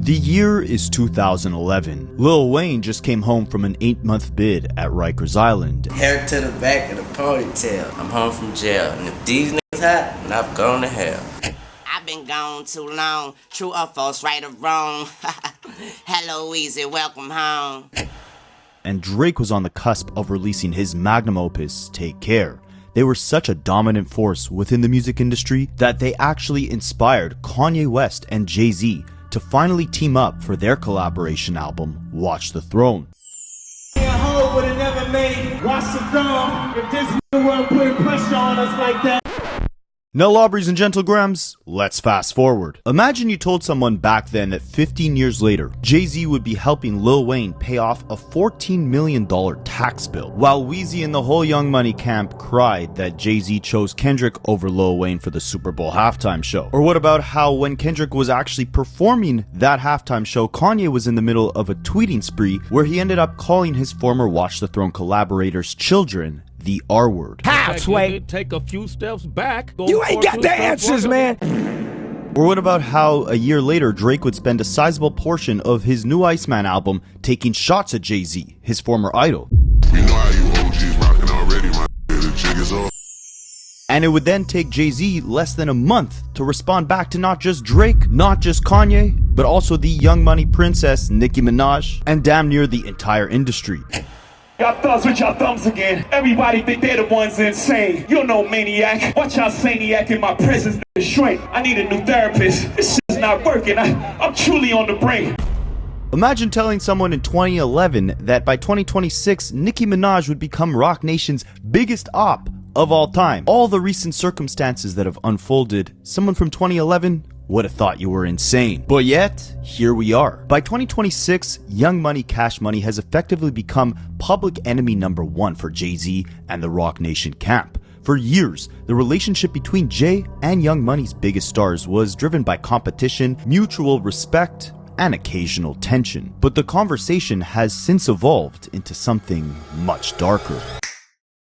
The year is 2011. Lil Wayne just came home from an 8-month bid at Rikers Island. Hair to the back of the ponytail. I'm home from jail, and if these niggas hot, then I've gone to hell. I've been gone too long, true or false, right or wrong. Hello, Weezy, welcome home. And Drake was on the cusp of releasing his magnum opus, Take Care. They were such a dominant force within the music industry that they actually inspired Kanye West and Jay-Z to finally team up for their collaboration album, Watch the Throne. Watch the Throne. If this world putting pressure on us like that. Now, Lobbies and Gentlegrams, let's fast forward. Imagine you told someone back then that 15 years later, Jay-Z would be helping Lil Wayne pay off a $14 million tax bill, while Weezy and the whole Young Money camp cried that Jay-Z chose Kendrick over Lil Wayne for the Super Bowl halftime show. Or what about how when Kendrick was actually performing that halftime show, Kanye was in the middle of a tweeting spree where he ended up calling his former Watch the Throne collaborators' children the R word. How, Sway? Take a few steps back. You ain't got the answers, man. Or what about how a year later Drake would spend a sizable portion of his new Iceman album taking shots at Jay-Z, his former idol. We know how you OGs rocking already, man. The jig is off. And it would then take Jay-Z less than a month to respond back to not just Drake, not just Kanye, but also the Young Money princess Nicki Minaj, and damn near the entire industry. Y'all thugs with y'all thumbs again. Everybody think they're the ones insane. You know, maniac. Watch y'all saniac in my presence, shrink. I need a new therapist. This shit's not working. I'm truly on the brink. Imagine telling someone in 2011 that by 2026, Nicki Minaj would become Roc Nation's biggest op of all time. All the recent circumstances that have unfolded, someone from 2011 would have thought you were insane. But yet, here we are. By 2026, Young Money Cash Money has effectively become public enemy #1 for Jay-Z and the Roc Nation camp. For years, the relationship between Jay and Young Money's biggest stars was driven by competition, mutual respect, and occasional tension. But the conversation has since evolved into something much darker.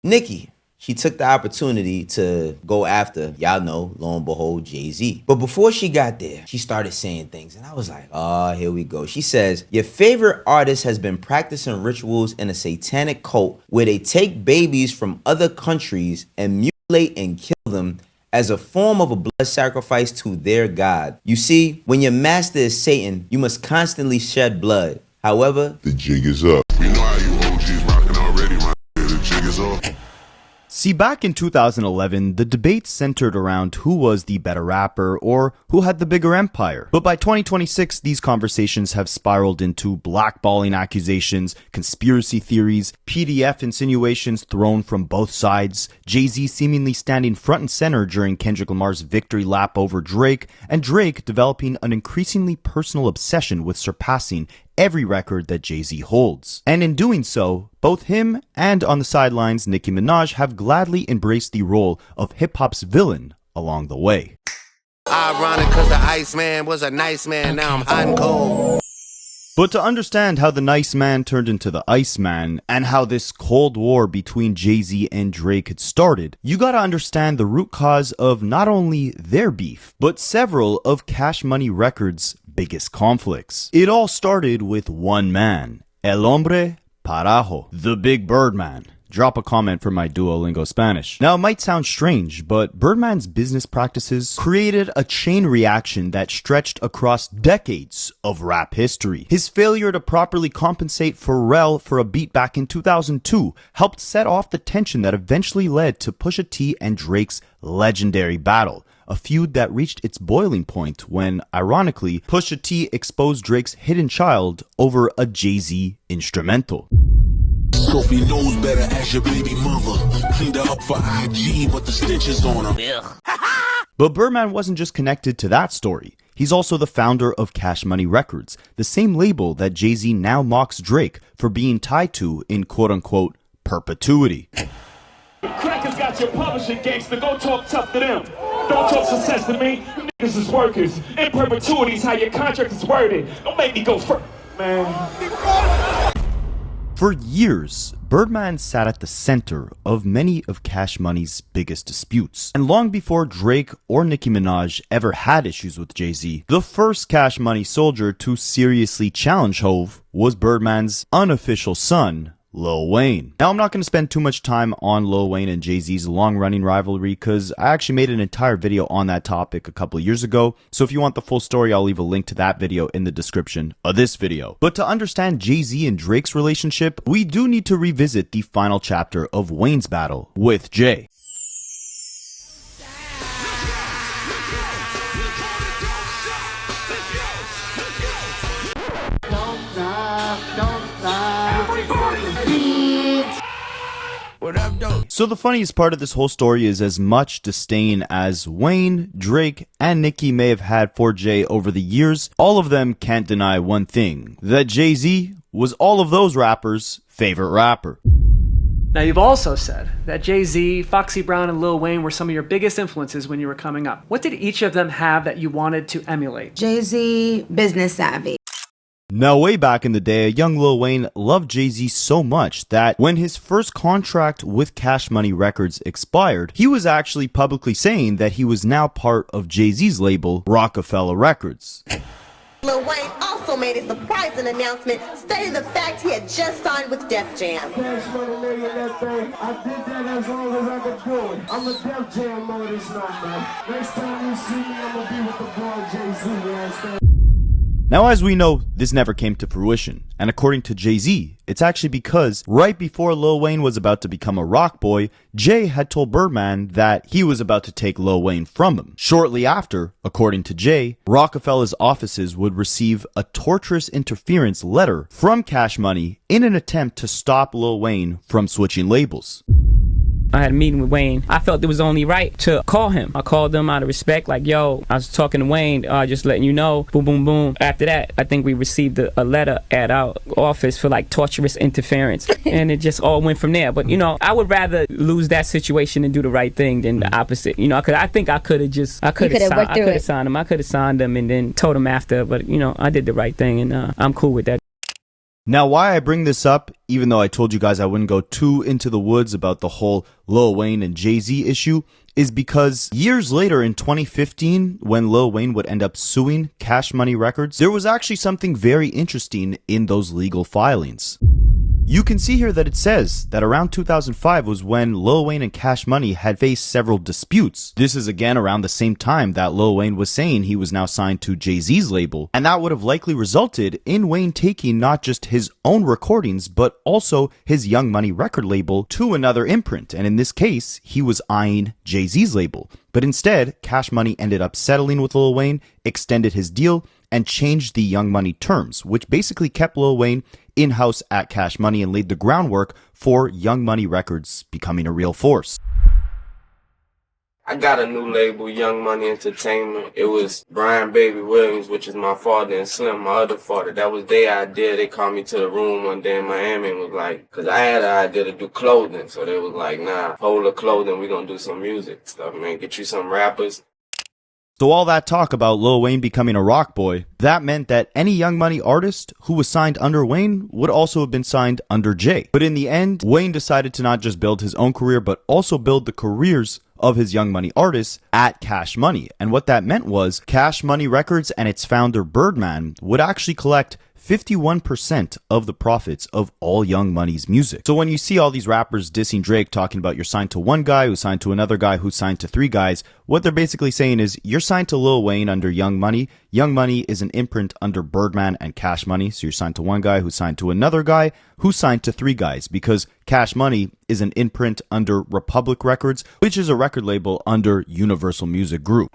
Nicki, she took the opportunity to go after, y'all know, lo and behold, Jay-Z. But before she got there, she started saying things, and I was like, oh, here we go. She says, your favorite artist has been practicing rituals in a satanic cult where they take babies from other countries and mutilate and kill them as a form of a blood sacrifice to their god. You see, when your master is Satan, you must constantly shed blood. However, the jig is up. We know how you OGs rocking already, man. The jig is off. See, back in 2011, the debate centered around who was the better rapper or who had the bigger empire. But by 2026, these conversations have spiraled into blackballing accusations, conspiracy theories, PDF insinuations thrown from both sides, Jay-Z seemingly standing front and center during Kendrick Lamar's victory lap over Drake, and Drake developing an increasingly personal obsession with surpassing every record that Jay-Z holds. And in doing so, both him and on the sidelines Nicki Minaj have gladly embraced the role of hip-hop's villain along the way. Ironic cause the Iceman was a nice man, now I'm hot and cold. But to understand how the nice man turned into the Iceman and how this Cold War between Jay-Z and Drake had started, you gotta understand the root cause of not only their beef, but several of Cash Money Records' biggest conflicts. It all started with one man, El Hombre Parajo, the Big Birdman. Drop a comment for my Duolingo Spanish. Now, it might sound strange, but Birdman's business practices created a chain reaction that stretched across decades of rap history. His failure to properly compensate Pharrell for a beat back in 2002 helped set off the tension that eventually led to Pusha T and Drake's legendary battle, a feud that reached its boiling point when, ironically, Pusha T exposed Drake's hidden child over a Jay-Z instrumental. Sophie knows better as your baby mother. Cleaned her up for IG, but the stench is on her. But Birdman wasn't just connected to that story. He's also the founder of Cash Money Records, the same label that Jay-Z now mocks Drake for being tied to in quote-unquote perpetuity. Crackers got your publishing gangster. Go talk tough to them. Don't talk success to me. You niggas is workers. In perpetuity is how your contract is worded. Don't make me go first, man. For years, Birdman sat at the center of many of Cash Money's biggest disputes. And long before Drake or Nicki Minaj ever had issues with Jay-Z, the first Cash Money soldier to seriously challenge Hove was Birdman's unofficial son, Lil Wayne. Now, I'm not going to spend too much time on Lil Wayne and Jay-Z's long-running rivalry because I actually made an entire video on that topic a couple of years ago. So if you want the full story, I'll leave a link to that video in the description of this video. But to understand Jay-Z and Drake's relationship, we do need to revisit the final chapter of Wayne's battle with Jay. So the funniest part of this whole story is as much disdain as Wayne, Drake, and Nicki may have had for Jay over the years, all of them can't deny one thing, that Jay-Z was all of those rappers' favorite rapper. Now, you've also said that Jay-Z, Foxy Brown, and Lil Wayne were some of your biggest influences when you were coming up. What did each of them have that you wanted to emulate? Jay-Z, business savvy. Now, way back in the day, a young Lil Wayne loved Jay-Z so much that when his first contract with Cash Money Records expired, he was actually publicly saying that he was now part of Jay-Z's label, Rockefeller Records. Lil Wayne also made a surprising announcement stating the fact he had just signed with Def Jam. Cash Money lady in that thing. I did that as long as I could do it. I'm a Def Jam artist now, man. Next time you see me, I'm gonna be with the boy Jay-Z, you understand? Now, as we know, this never came to fruition, and according to Jay-Z, it's actually because right before Lil Wayne was about to become a rock boy, Jay had told Birdman that he was about to take Lil Wayne from him. Shortly after, according to Jay, Rockefeller's offices would receive a torturous interference letter from Cash Money in an attempt to stop Lil Wayne from switching labels. I had a meeting with Wayne. I felt it was only right to call him. I called him out of respect, like, yo, I was talking to Wayne, just letting you know, boom, boom, boom. After that, I think we received a letter at our office for like torturous interference, and it just all went from there. But, you know, I would rather lose that situation and do the right thing than the opposite, you know, because I think I could have signed him. I could have signed him and then told him after, but, you know, I did the right thing, and I'm cool with that. Now, why I bring this up, even though I told you guys I wouldn't go too into the woods about the whole Lil Wayne and Jay-Z issue, is because years later in 2015, when Lil Wayne would end up suing Cash Money Records, there was actually something very interesting in those legal filings. You can see here that it says that around 2005 was when Lil Wayne and Cash Money had faced several disputes. This is again around the same time that Lil Wayne was saying he was now signed to Jay-Z's label, and that would have likely resulted in Wayne taking not just his own recordings, but also his Young Money record label to another imprint, and in this case, he was eyeing Jay-Z's label. But instead, Cash Money ended up settling with Lil Wayne, extended his deal, and changed the Young Money terms, which basically kept Lil Wayne in-house at Cash Money and laid the groundwork for Young Money Records becoming a real force. I got a new label, Young Money Entertainment. It was Brian Baby Williams, which is my father, and Slim, my other father. That was their idea. They called me to the room one day in Miami and was like, because I had an idea to do clothing. So they was like, nah, hold the clothing, we're going to do some music stuff, man. Get you some rappers. So all that talk about Lil Wayne becoming a rock boy, that meant that any Young Money artist who was signed under Wayne would also have been signed under Jay. But in the end, Wayne decided to not just build his own career, but also build the careers of his Young Money artists at Cash Money. And what that meant was Cash Money Records and its founder Birdman would actually collect 51% of the profits of all Young Money's music. So when you see all these rappers dissing Drake talking about you're signed to one guy who's signed to another guy who's signed to three guys, what they're basically saying is you're signed to Lil Wayne under Young Money. Young Money is an imprint under Birdman and Cash Money. So you're signed to one guy who's signed to another guy who's signed to three guys, because Cash Money is an imprint under Republic Records, which is a record label under Universal Music Group.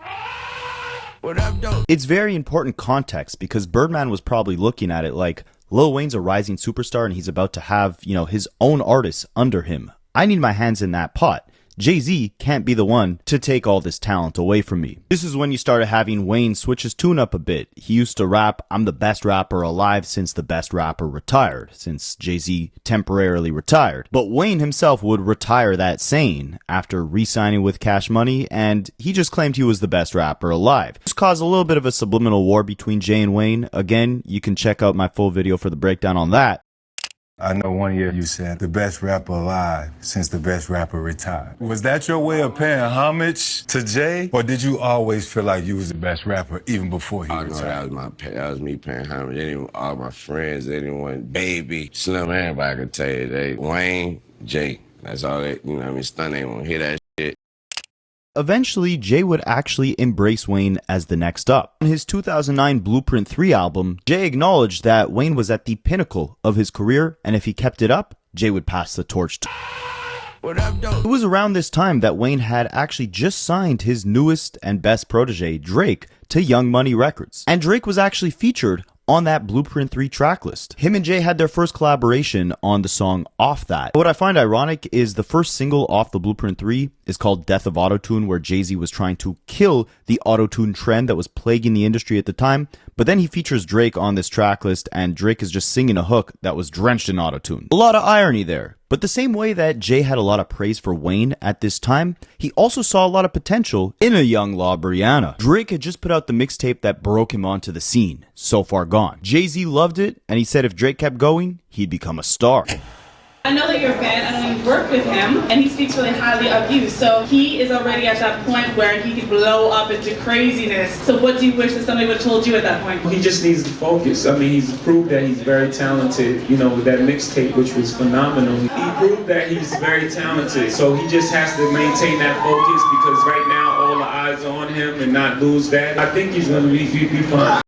It's very important context because Birdman was probably looking at it like Lil Wayne's a rising superstar and he's about to have, you know, his own artists under him. I need my hands in that pot. Jay-Z can't be the one to take all this talent away from me. This is when you started having Wayne switch his tune up a bit. He used to rap, I'm the best rapper alive since the best rapper retired, since Jay-Z temporarily retired. But Wayne himself would retire that saying after re-signing with Cash Money, and he just claimed he was the best rapper alive. This caused a little bit of a subliminal war between Jay and Wayne. Again, you can check out my full video for the breakdown on that. I know one year you said the best rapper alive since the best rapper retired. Was that your way of paying homage to Jay? Or did you always feel like you was the best rapper even before he retired? No, that was me paying homage. Anyone, all my friends, anyone, Baby, Slim, everybody could tell you. Wayne, Jay. That's all they, you know what I mean? Stun ain't want to hear that shit. Eventually, Jay would actually embrace Wayne as the next up. On his 2009 Blueprint 3 album, Jay acknowledged that Wayne was at the pinnacle of his career, and if he kept it up, Jay would pass the torch to It was around this time that Wayne had actually just signed his newest and best protege, Drake, to Young Money Records. And Drake was actually featured on that Blueprint 3 track list. Him and Jay had their first collaboration on the song Off That. What I find ironic is the first single off the Blueprint 3 is called Death of Autotune, where Jay-Z was trying to kill the autotune trend that was plaguing the industry at the time, but then he features Drake on this track list and Drake is just singing a hook that was drenched in autotune. A lot of irony there. But the same way that Jay had a lot of praise for Wayne at this time, he also saw a lot of potential in a young La Brianna. Drake had just put out the mixtape that broke him onto the scene, So Far Gone. Jay-Z loved it, and he said if Drake kept going, he'd become a star. I know that you're a fan, I know you've worked with him, and he speaks really highly of you, so he is already at that point where he could blow up into craziness. So what do you wish that somebody would have told you at that point? He just needs to focus. I mean, he's proved that he's very talented, you know, with that mixtape, which was phenomenal. He proved that he's very talented, so he just has to maintain that focus because right now all the eyes are on him and not lose that. I think he's going to be fine.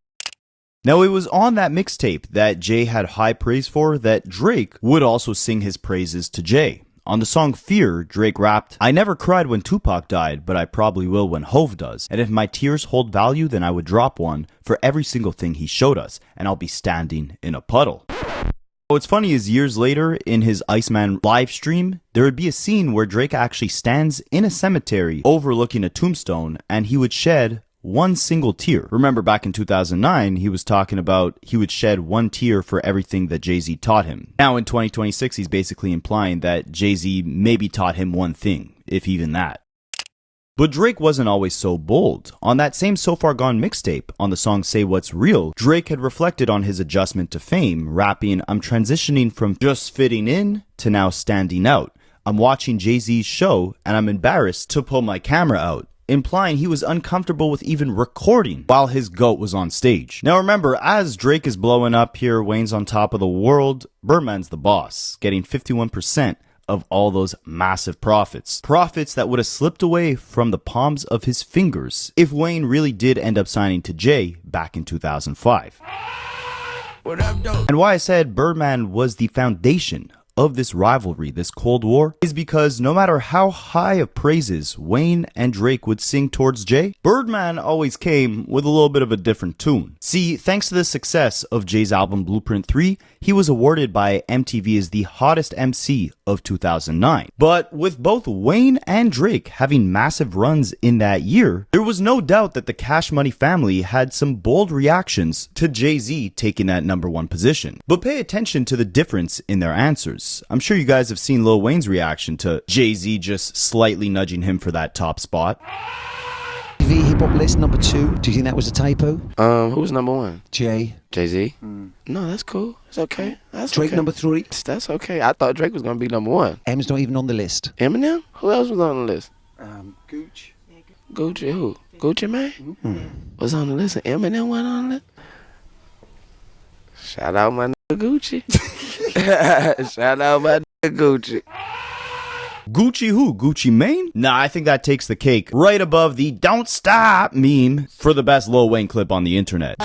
Now, it was on that mixtape that Jay had high praise for that Drake would also sing his praises to Jay. On the song Fear, Drake rapped, "I never cried when Tupac died, but I probably will when Hove does. And if my tears hold value, then I would drop one for every single thing he showed us, and I'll be standing in a puddle." What's funny is years later, in his Iceman live stream, there would be a scene where Drake actually stands in a cemetery overlooking a tombstone, and he would shed one single tear. Remember, back in 2009, he was talking about he would shed one tear for everything that Jay-Z taught him. Now in 2026, he's basically implying that Jay-Z maybe taught him one thing, if even that. But Drake wasn't always so bold. On that same So Far Gone mixtape, on the song Say What's Real, Drake had reflected on his adjustment to fame, rapping, "I'm transitioning from just fitting in to now standing out. I'm watching Jay-Z's show and I'm embarrassed to pull my camera out," implying he was uncomfortable with even recording while his GOAT was on stage. Now remember, as Drake is blowing up here, Wayne's on top of the world, Birdman's the boss, getting 51% of all those massive profits. Profits that would have slipped away from the palms of his fingers if Wayne really did end up signing to Jay back in 2005. And why I said Birdman was the foundation of this rivalry, this Cold War, is because no matter how high of praises Wayne and Drake would sing towards Jay, Birdman always came with a little bit of a different tune. See, thanks to the success of Jay's album Blueprint 3, he was awarded by MTV as the hottest MC of 2009. But with both Wayne and Drake having massive runs in that year, there was no doubt that the Cash Money family had some bold reactions to Jay-Z taking that #1 position. But pay attention to the difference in their answers. I'm sure you guys have seen Lil Wayne's reaction to Jay-Z just slightly nudging him for that top spot. TV hip hop list #2. Do you think that was a typo? Who was #1? Jay-Z. No, that's cool. It's okay. That's Drake okay. #3. That's okay. I thought Drake was gonna be #1. M's not even on the list. Eminem? Who else was on the list? Gooch. Gucci who? Gucci Mane? Was on the list and Eminem went on the list? Shout out my nigga Gucci. Shout out my nigga Gucci. Gucci who? Gucci Mane? Nah, I think that takes the cake right above the "Don't Stop" meme for the best Lil Wayne clip on the internet.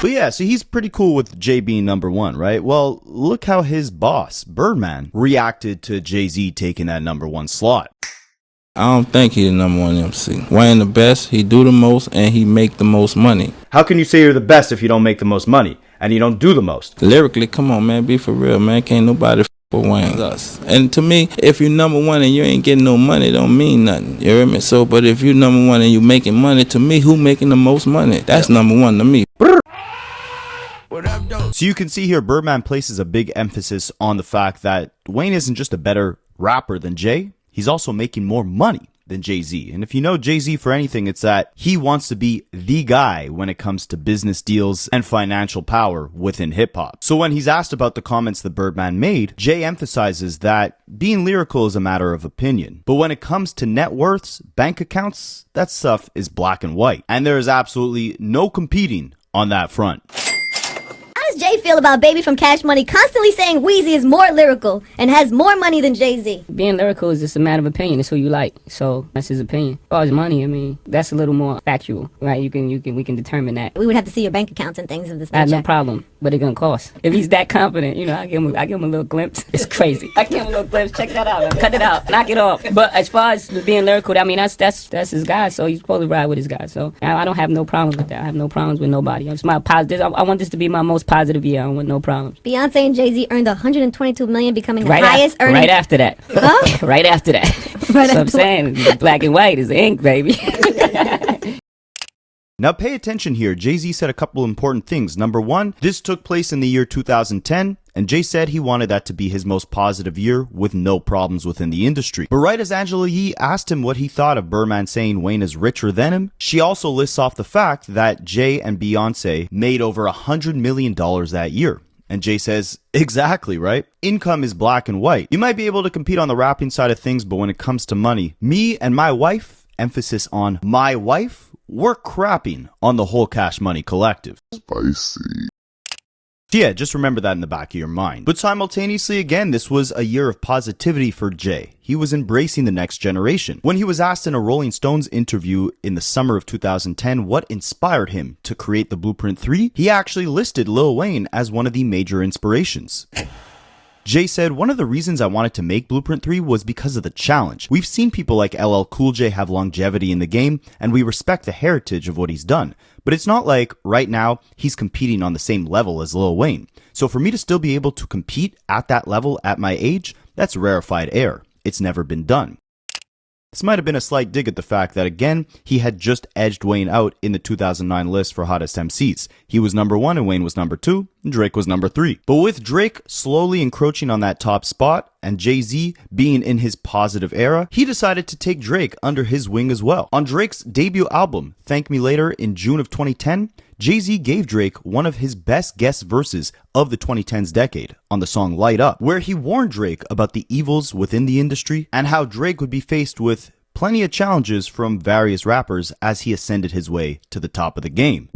But yeah, so he's pretty cool with Jay being #1, right? Well, look how his boss, Birdman, reacted to Jay-Z taking that #1 slot. I don't think he the #1 MC. Wayne the best, he do the most, and he make the most money. How can you say you're the best if you don't make the most money, and you don't do the most? Lyrically, come on, man, be for real, man. Can't nobody for Wayne. Us. And to me, if you #1 and you ain't getting no money, don't mean nothing. You hear me? So, but if you #1 and you making money, to me, who making the most money? That's #1 to me. So you can see here, Birdman places a big emphasis on the fact that Wayne isn't just a better rapper than Jay, he's also making more money than Jay-Z. And if you know Jay-Z for anything, it's that he wants to be the guy when it comes to business deals and financial power within hip-hop. So when he's asked about the comments that Birdman made, Jay emphasizes that being lyrical is a matter of opinion. But when it comes to net worths, bank accounts, that stuff is black and white. And there is absolutely no competing on that front. How does Jay feel about Baby from Cash Money constantly saying Weezy is more lyrical and has more money than Jay-Z? Being lyrical is just a matter of opinion. It's who you like. So that's his opinion. As far as money, I mean, that's a little more factual, right? We can determine that. We would have to see your bank accounts and things of this nature. I have no problem. What it gonna cost? If he's that confident, you know, I give him a little glimpse. It's crazy. I give him a little glimpse. Check that out. Man. Cut it out. Knock it off. But as far as being lyrical, I mean, that's his guy. So he's supposed to ride with his guy. So I don't have no problems with that. I have no problems with nobody. It's my positive. I want this to be my most positive year. I don't want no problems. Beyonce and Jay-Z earned $122 million, becoming the highest earning. Right after that. Huh? Right after that. Right so I'm saying, black and white is the ink, baby. Now pay attention here. Jay-Z said a couple important things. Number one, this took place in the year 2010, and Jay said he wanted that to be his most positive year with no problems within the industry. But right as Angela Yee asked him what he thought of Birdman saying Wayne is richer than him, she also lists off the fact that Jay and Beyonce made over $100 million that year. And Jay says, exactly, right? Income is black and white. You might be able to compete on the rapping side of things, but when it comes to money, me and my wife, emphasis on my wife, we're crapping on the whole Cash Money collective. Spicy. Yeah, just remember that in the back of your mind. But simultaneously, again, this was a year of positivity for Jay. He was embracing the next generation. When he was asked in a Rolling Stones interview in the summer of 2010 what inspired him to create the Blueprint 3, he actually listed Lil Wayne as one of the major inspirations. Jay said, one of the reasons I wanted to make Blueprint 3 was because of the challenge. We've seen people like LL Cool J have longevity in the game, and we respect the heritage of what he's done. But it's not like, right now, he's competing on the same level as Lil Wayne. So for me to still be able to compete at that level at my age, that's rarefied air. It's never been done. This might have been a slight dig at the fact that, again, he had just edged Wayne out in the 2009 list for hottest MCs. He was number 1 and Wayne was number 2, and Drake was number 3. But with Drake slowly encroaching on that top spot, and Jay-Z being in his positive era, he decided to take Drake under his wing as well. On Drake's debut album, Thank Me Later, in June of 2010, Jay-Z gave Drake one of his best guest verses of the 2010s decade on the song Light Up, where he warned Drake about the evils within the industry and how Drake would be faced with plenty of challenges from various rappers as he ascended his way to the top of the game.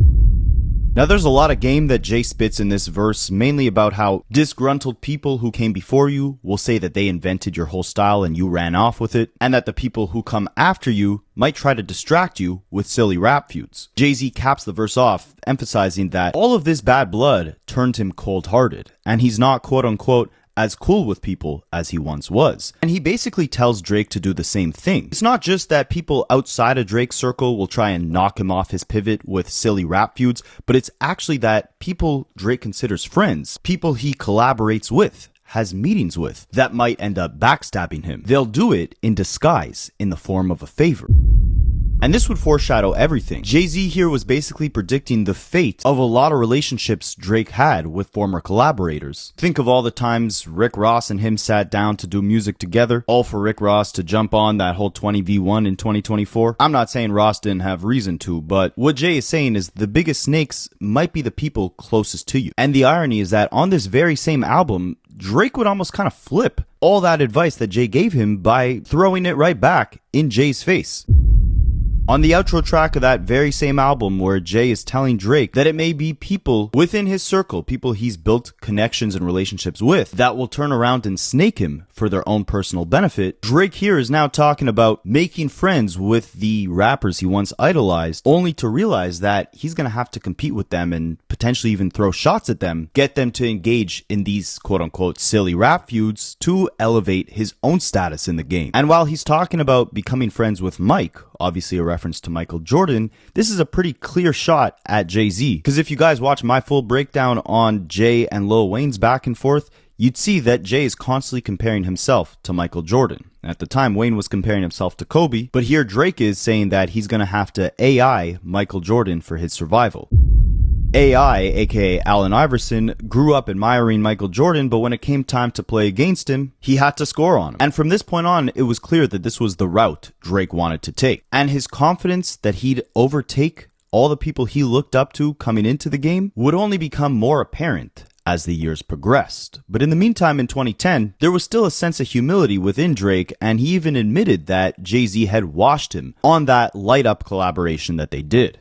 Now there's a lot of game that Jay spits in this verse, mainly about how disgruntled people who came before you will say that they invented your whole style and you ran off with it, and that the people who come after you might try to distract you with silly rap feuds. Jay-Z caps the verse off, emphasizing that all of this bad blood turned him cold-hearted, and he's not quote-unquote as cool with people as he once was. And he basically tells Drake to do the same thing. It's not just that people outside of Drake's circle will try and knock him off his pivot with silly rap feuds, but it's actually that people Drake considers friends, people he collaborates with, has meetings with, that might end up backstabbing him. They'll do it in disguise, in the form of a favor. And this would foreshadow everything. Jay-Z here was basically predicting the fate of a lot of relationships Drake had with former collaborators. Think of all the times Rick Ross and him sat down to do music together, all for Rick Ross to jump on that whole 20v1 in 2024. I'm not saying Ross didn't have reason to, but what Jay is saying is the biggest snakes might be the people closest to you. And the irony is that on this very same album, Drake would almost kind of flip all that advice that Jay gave him by throwing it right back in Jay's face. On the outro track of that very same album, where Jay is telling Drake that it may be people within his circle, people he's built connections and relationships with, that will turn around and snake him for their own personal benefit, Drake here is now talking about making friends with the rappers he once idolized, only to realize that he's going to have to compete with them and potentially even throw shots at them, get them to engage in these quote-unquote silly rap feuds to elevate his own status in the game. And while he's talking about becoming friends with Mike, obviously a reference to Michael Jordan, this is a pretty clear shot at Jay-Z. Because if you guys watch my full breakdown on Jay and Lil Wayne's back and forth, you'd see that Jay is constantly comparing himself to Michael Jordan. At the time, Wayne was comparing himself to Kobe, but here Drake is saying that he's going to have to AI Michael Jordan for his survival. AI, aka Allen Iverson, grew up admiring Michael Jordan, but when it came time to play against him, he had to score on him. And from this point on, it was clear that this was the route Drake wanted to take. And his confidence that he'd overtake all the people he looked up to coming into the game would only become more apparent as the years progressed. But in the meantime, in 2010, there was still a sense of humility within Drake, and he even admitted that Jay-Z had washed him on that Light Up collaboration that they did.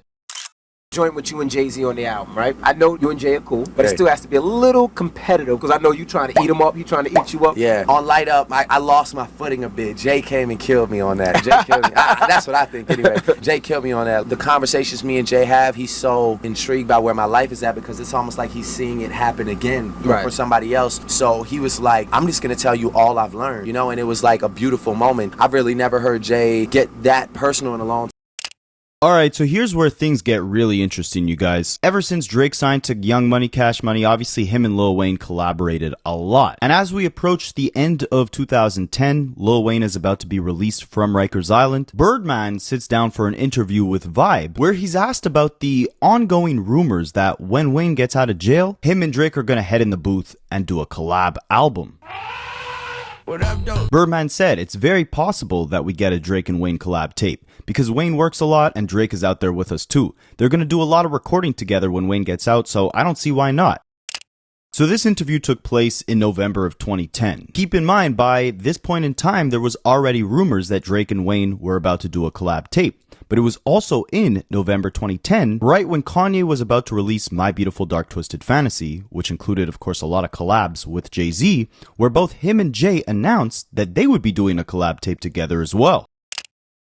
Joint with you and Jay-Z on the album, right? I know you and Jay are cool, but it still has to be a little competitive because I know you trying to eat him up, he trying to eat you up. Yeah. On Light Up, I lost my footing a bit. Jay came and killed me on that. Jay killed me. That's what I think anyway. Jay killed me on that. The conversations me and Jay have, he's so intrigued by where my life is at because it's almost like he's seeing it happen again for somebody else. So he was like, I'm just going to tell you all I've learned, you know, and it was like a beautiful moment. I've really never heard Jay get that personal in a long time. Alright, so here's where things get really interesting, you guys. Ever since Drake signed to Young Money, Cash Money, obviously him and Lil Wayne collaborated a lot. And as we approach the end of 2010, Lil Wayne is about to be released from Rikers Island. Birdman sits down for an interview with Vibe, where he's asked about the ongoing rumors that when Wayne gets out of jail, him and Drake are gonna head in the booth and do a collab album. Birdman said it's very possible that we get a Drake and Wayne collab tape because Wayne works a lot and Drake is out there with us too. They're going to do a lot of recording together when Wayne gets out, so I don't see why not. So this interview took place in November of 2010. Keep in mind, by this point in time, there was already rumors that Drake and Wayne were about to do a collab tape. But it was also in November 2010, right when Kanye was about to release My Beautiful Dark Twisted Fantasy, which included, of course, a lot of collabs with Jay-Z, where both him and Jay announced that they would be doing a collab tape together as well.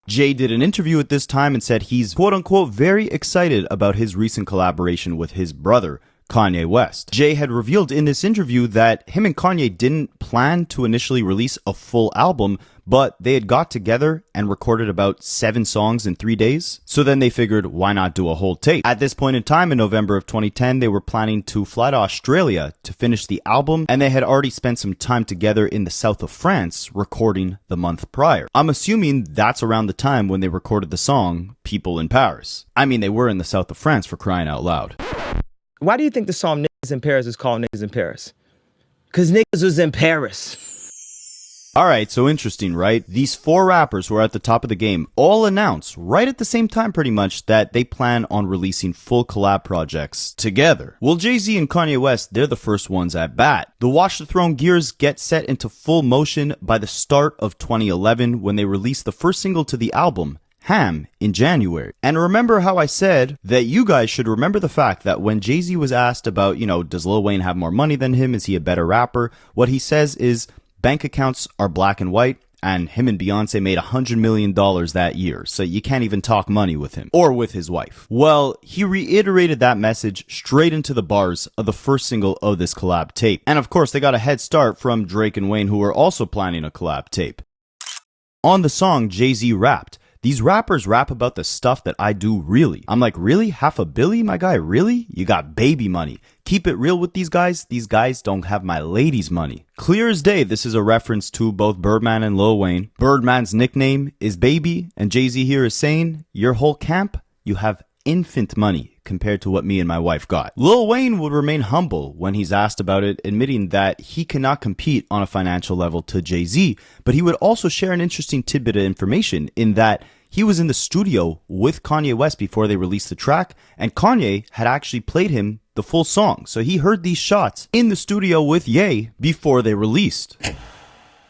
Jay did an interview at this time and said he's quote-unquote very excited about his recent collaboration with his brother, Kanye West. Jay had revealed in this interview that him and Kanye didn't plan to initially release a full album, but they had got together and recorded about 7 songs in 3 days. So then they figured, why not do a whole tape? At this point in time, in November of 2010, they were planning to fly to Australia to finish the album, and they had already spent some time together in the south of France recording the month prior. I'm assuming that's around the time when they recorded the song People in Paris. I mean, they were in the south of France, for crying out loud. Why do you think the song Niggas in Paris is called Niggas in Paris? Because niggas was in Paris. Alright, so interesting, right? These 4 rappers who are at the top of the game all announced, right at the same time pretty much, that they plan on releasing full collab projects together. Well, Jay-Z and Kanye West, they're the first ones at bat. The Watch the Throne gears get set into full motion by the start of 2011 when they released the first single to the album, Ham, in January. And remember how I said that you guys should remember the fact that when Jay-Z was asked about, does Lil Wayne have more money than him? Is he a better rapper? What he says is bank accounts are black and white, and him and Beyonce made $100 million that year, so you can't even talk money with him or with his wife. Well, he reiterated that message straight into the bars of the first single of this collab tape. And of course, they got a head start from Drake and Wayne, who were also planning a collab tape. On the song, Jay-Z rapped, "These rappers rap about the stuff that I do really." I'm like, really? $500 million, my guy? Really? You got baby money. Keep it real with these guys. These guys don't have my ladies' money. Clear as day, this is a reference to both Birdman and Lil Wayne. Birdman's nickname is Baby, and Jay-Z here is saying, your whole camp, you have infant money compared to what me and my wife got. Lil Wayne would remain humble when he's asked about it, admitting that he cannot compete on a financial level to Jay-Z, but he would also share an interesting tidbit of information in that he was in the studio with Kanye West before they released the track, and Kanye had actually played him the full song. So he heard these shots in the studio with Ye before they released.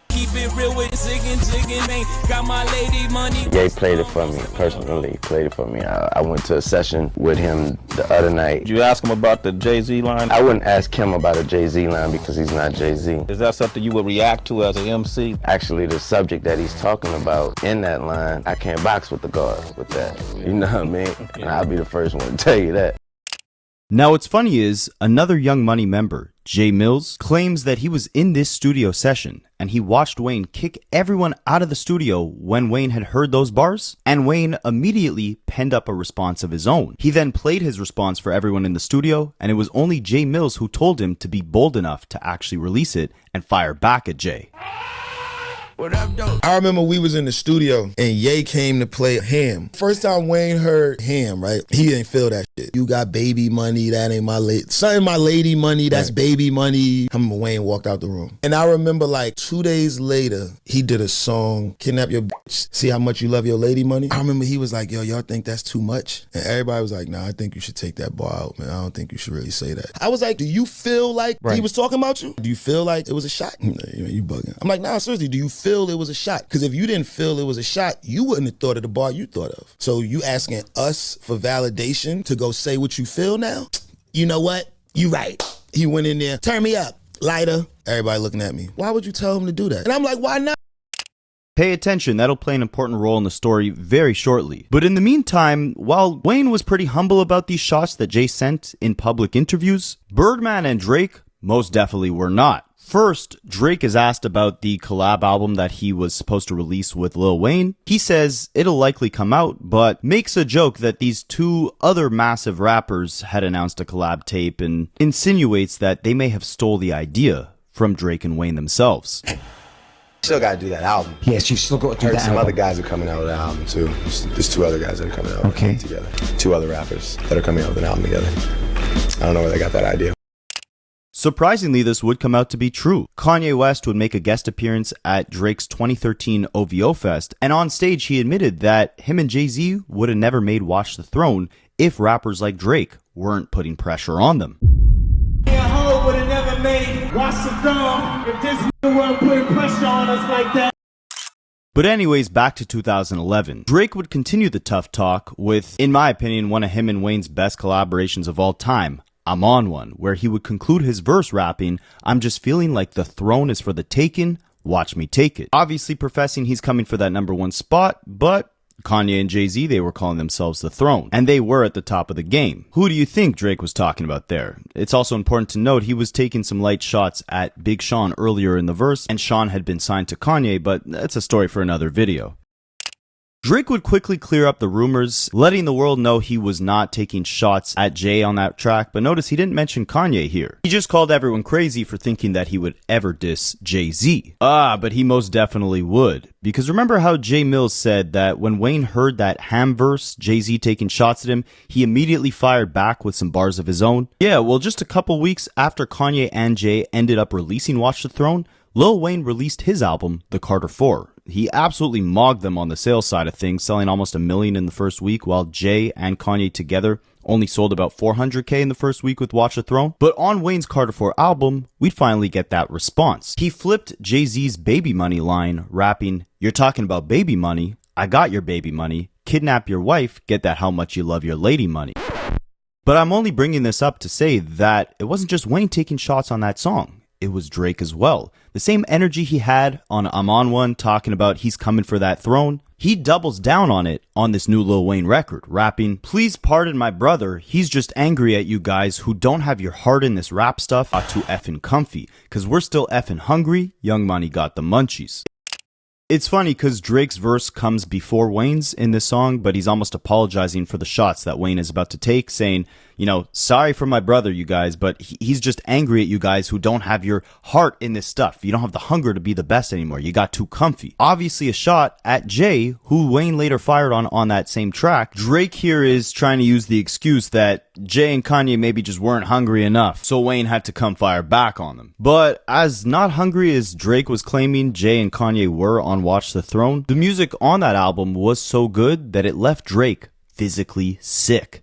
Keep it real with ziggin', man. Got my lady money. Ye played it for me, personally played it for me. I went to a session with him the other night. Did you ask him about the Jay-Z line? I wouldn't ask him about a Jay-Z line because he's not Jay-Z. Is that something you would react to as an MC? Actually, the subject that he's talking about in that line, I can't box with the guards with that. You know what I mean? And I'll be the first one to tell you that. Now, what's funny is another Young Money member, Jay Mills, claims that he was in this studio session and he watched Wayne kick everyone out of the studio when Wayne had heard those bars, and Wayne immediately penned up a response of his own. He then played his response for everyone in the studio, and it was only Jay Mills who told him to be bold enough to actually release it and fire back at Jay. What up, though? I remember we was in the studio and Ye came to play Ham. First time Wayne heard Ham, right? He didn't feel that shit. You got baby money, that ain't my lady. Something my lady money, that's baby money. I remember Wayne walked out the room. And I remember like 2 days later, he did a song, Kidnap Your Bitch, See How Much You Love Your Lady Money. I remember he was like, yo, y'all think that's too much? And everybody was like, nah, I think you should take that bar out, man. I don't think you should really say that. I was like, do you feel like he was talking about you? Do you feel like it was a shot? You bugging. I'm like, nah, seriously, do you feel it was a shot? Because if you didn't feel it was a shot, you wouldn't have thought of the bar you thought of. So you asking us for validation to go say what you feel now? You know what? You right. He went in there, turn me up, lighter. Everybody looking at me. Why would you tell him to do that? And I'm like, why not? Pay attention, that'll play an important role in the story very shortly. But in the meantime, while Wayne was pretty humble about these shots that Jay sent in public interviews, Birdman and Drake most definitely were not. First, Drake is asked about the collab album that he was supposed to release with Lil Wayne. He says it'll likely come out, but makes a joke that these two other massive rappers had announced a collab tape and insinuates that they may have stole the idea from Drake and Wayne themselves. Still got to do that album. Yes, you still got to do that Some album. other guys are coming out with an album too. There's two other guys that are coming out together. Two other rappers that are coming out with an album together. I don't know where they got that idea. Surprisingly, this would come out to be true. Kanye West would make a guest appearance at Drake's 2013 OVO Fest, and on stage he admitted that him and Jay-Z would have never made Watch the Throne if rappers like Drake weren't putting pressure on them. Would have never made Watch the Throne if this weren't putting pressure on us like that. But anyways, back to 2011. Drake would continue the tough talk with, in my opinion, one of him and Wayne's best collaborations of all time, I'm On One, where he would conclude his verse rapping, I'm just feeling like the throne is for the taking, watch me take it. Obviously professing he's coming for that #1 spot, but Kanye and Jay-Z, they were calling themselves the throne, and they were at the top of the game. Who do you think Drake was talking about there? It's also important to note he was taking some light shots at Big Sean earlier in the verse, and Sean had been signed to Kanye, but that's a story for another video. Drake would quickly clear up the rumors, letting the world know he was not taking shots at Jay on that track, but notice he didn't mention Kanye here. He just called everyone crazy for thinking that he would ever diss Jay-Z. But he most definitely would. Because remember how Jay Mills said that when Wayne heard that Ham verse, Jay-Z taking shots at him, he immediately fired back with some bars of his own? Yeah, well, just a couple weeks after Kanye and Jay ended up releasing Watch the Throne, Lil Wayne released his album, The Carter 4. He absolutely mogged them on the sales side of things, selling almost 1 million in the first week, while Jay and Kanye together only sold about 400K in the first week with Watch the Throne. But on Wayne's Carter 4 album, we'd finally get that response. He flipped Jay-Z's Baby Money line, rapping, "You're talking about baby money, I got your baby money, kidnap your wife, get that how much you love your lady money." But I'm only bringing this up to say that it wasn't just Wayne taking shots on that song. It was Drake as well. The same energy he had on I'm On One, talking about he's coming for that throne, he doubles down on it on this new Lil Wayne record, rapping, "Please pardon my brother, he's just angry at you guys who don't have your heart in this rap stuff, got too effing comfy, cause we're still effing hungry, Young Money got the munchies." It's funny because Drake's verse comes before Wayne's in this song, but he's almost apologizing for the shots that Wayne is about to take, saying, you know, sorry for my brother, you guys, but he's just angry at you guys who don't have your heart in this stuff. You don't have the hunger to be the best anymore. You got too comfy. Obviously a shot at Jay, who Wayne later fired on that same track. Drake here is trying to use the excuse that Jay and Kanye maybe just weren't hungry enough, so Wayne had to come fire back on them. But as not hungry as Drake was claiming Jay and Kanye were on Watch the Throne, the music on that album was so good that it left Drake physically sick.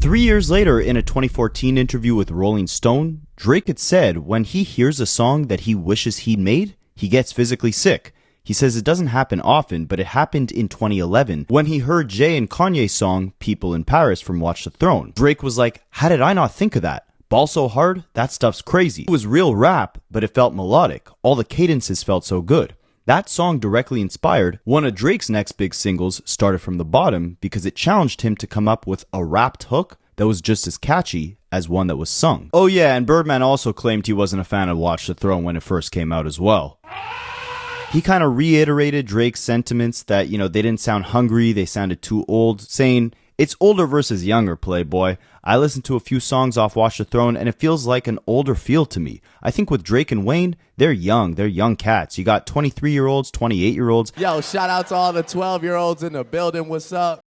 3 years later, in a 2014 interview with Rolling Stone, Drake had said when he hears a song that he wishes he'd made, he gets physically sick. He says it doesn't happen often, but it happened in 2011 when he heard Jay and Kanye's song People in Paris from Watch the Throne. Drake was like, how did I not think of that? Ball so hard? That stuff's crazy. It was real rap, but it felt melodic. All the cadences felt so good. That song directly inspired one of Drake's next big singles, Started From the Bottom, because it challenged him to come up with a rapped hook that was just as catchy as one that was sung. Oh yeah, and Birdman also claimed he wasn't a fan of Watch the Throne when it first came out as well. He kind of reiterated Drake's sentiments that, you know, they didn't sound hungry, they sounded too old, saying, It's older versus younger, Playboi. I listened to a few songs off Watch the Throne and it feels like an older feel to me. I think with Drake and Wayne, they're young cats. You got 23-year-olds, 28-year-olds. Yo, shout out to all the 12-year-olds in the building. What's up?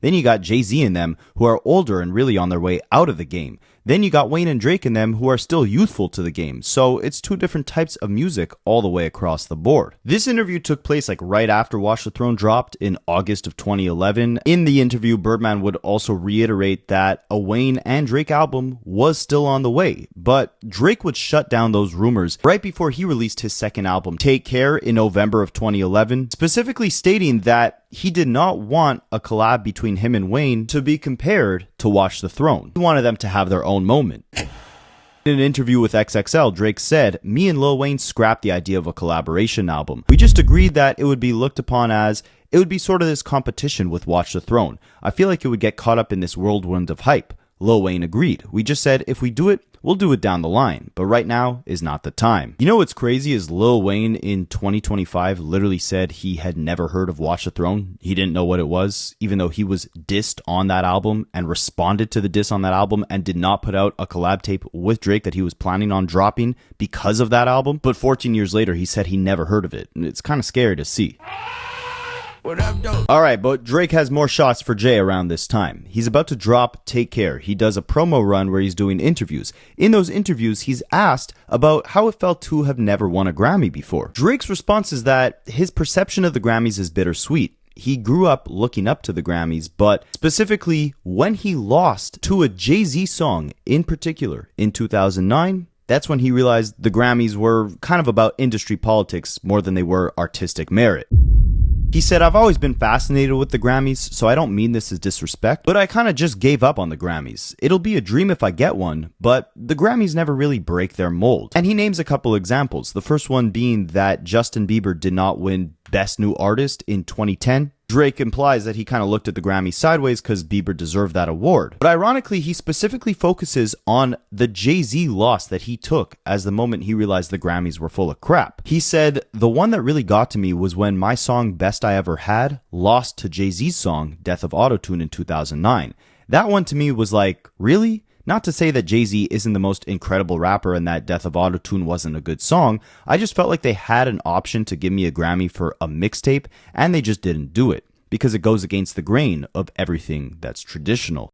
Then you got Jay-Z and them, who are older and really on their way out of the game. Then you got Wayne and Drake and them, who are still youthful to the game. So it's two different types of music all the way across the board. This interview took place like right after Watch the Throne dropped in August of 2011. In the interview, Birdman would also reiterate that a Wayne and Drake album was still on the way, but Drake would shut down those rumors right before he released his second album, Take Care, in November of 2011, specifically stating that he did not want a collab between him and Wayne to be compared to Watch the Throne. He wanted them to have their own moment. In an interview with XXL, Drake said, "Me and Lil Wayne scrapped the idea of a collaboration album. We just agreed that it would be looked upon as, it would be sort of this competition with Watch the Throne. I feel like it would get caught up in this whirlwind of hype." Lil Wayne agreed. "We just said, if we do it, we'll do it down the line, but right now is not the time." You know what's crazy is Lil Wayne in 2025 literally said he had never heard of Watch the Throne. He didn't know what it was, even though he was dissed on that album and responded to the diss on that album and did not put out a collab tape with Drake that he was planning on dropping because of that album. But 14 years later, he said he never heard of it. It's kind of scary to see. Alright, but Drake has more shots for Jay around this time. He's about to drop Take Care. He does a promo run where he's doing interviews. In those interviews, he's asked about how it felt to have never won a Grammy before. Drake's response is that his perception of the Grammys is bittersweet. He grew up looking up to the Grammys, but specifically when he lost to a Jay-Z song in particular in 2009, that's when he realized the Grammys were kind of about industry politics more than they were artistic merit. He said, "I've always been fascinated with the Grammys, so I don't mean this as disrespect, but I kind of just gave up on the Grammys. It'll be a dream if I get one, but the Grammys never really break their mold." And he names a couple examples, the first one being that Justin Bieber did not win Best New Artist in 2010. Drake implies that he kind of looked at the Grammys sideways because Bieber deserved that award. But ironically, he specifically focuses on the Jay-Z loss that he took as the moment he realized the Grammys were full of crap. He said, "The one that really got to me was when my song Best I Ever Had lost to Jay-Z's song Death of Autotune in 2009. That one to me was like, really? Not to say that Jay-Z isn't the most incredible rapper and that Death of Autotune wasn't a good song. I just felt like they had an option to give me a Grammy for a mixtape and they just didn't do it because it goes against the grain of everything that's traditional."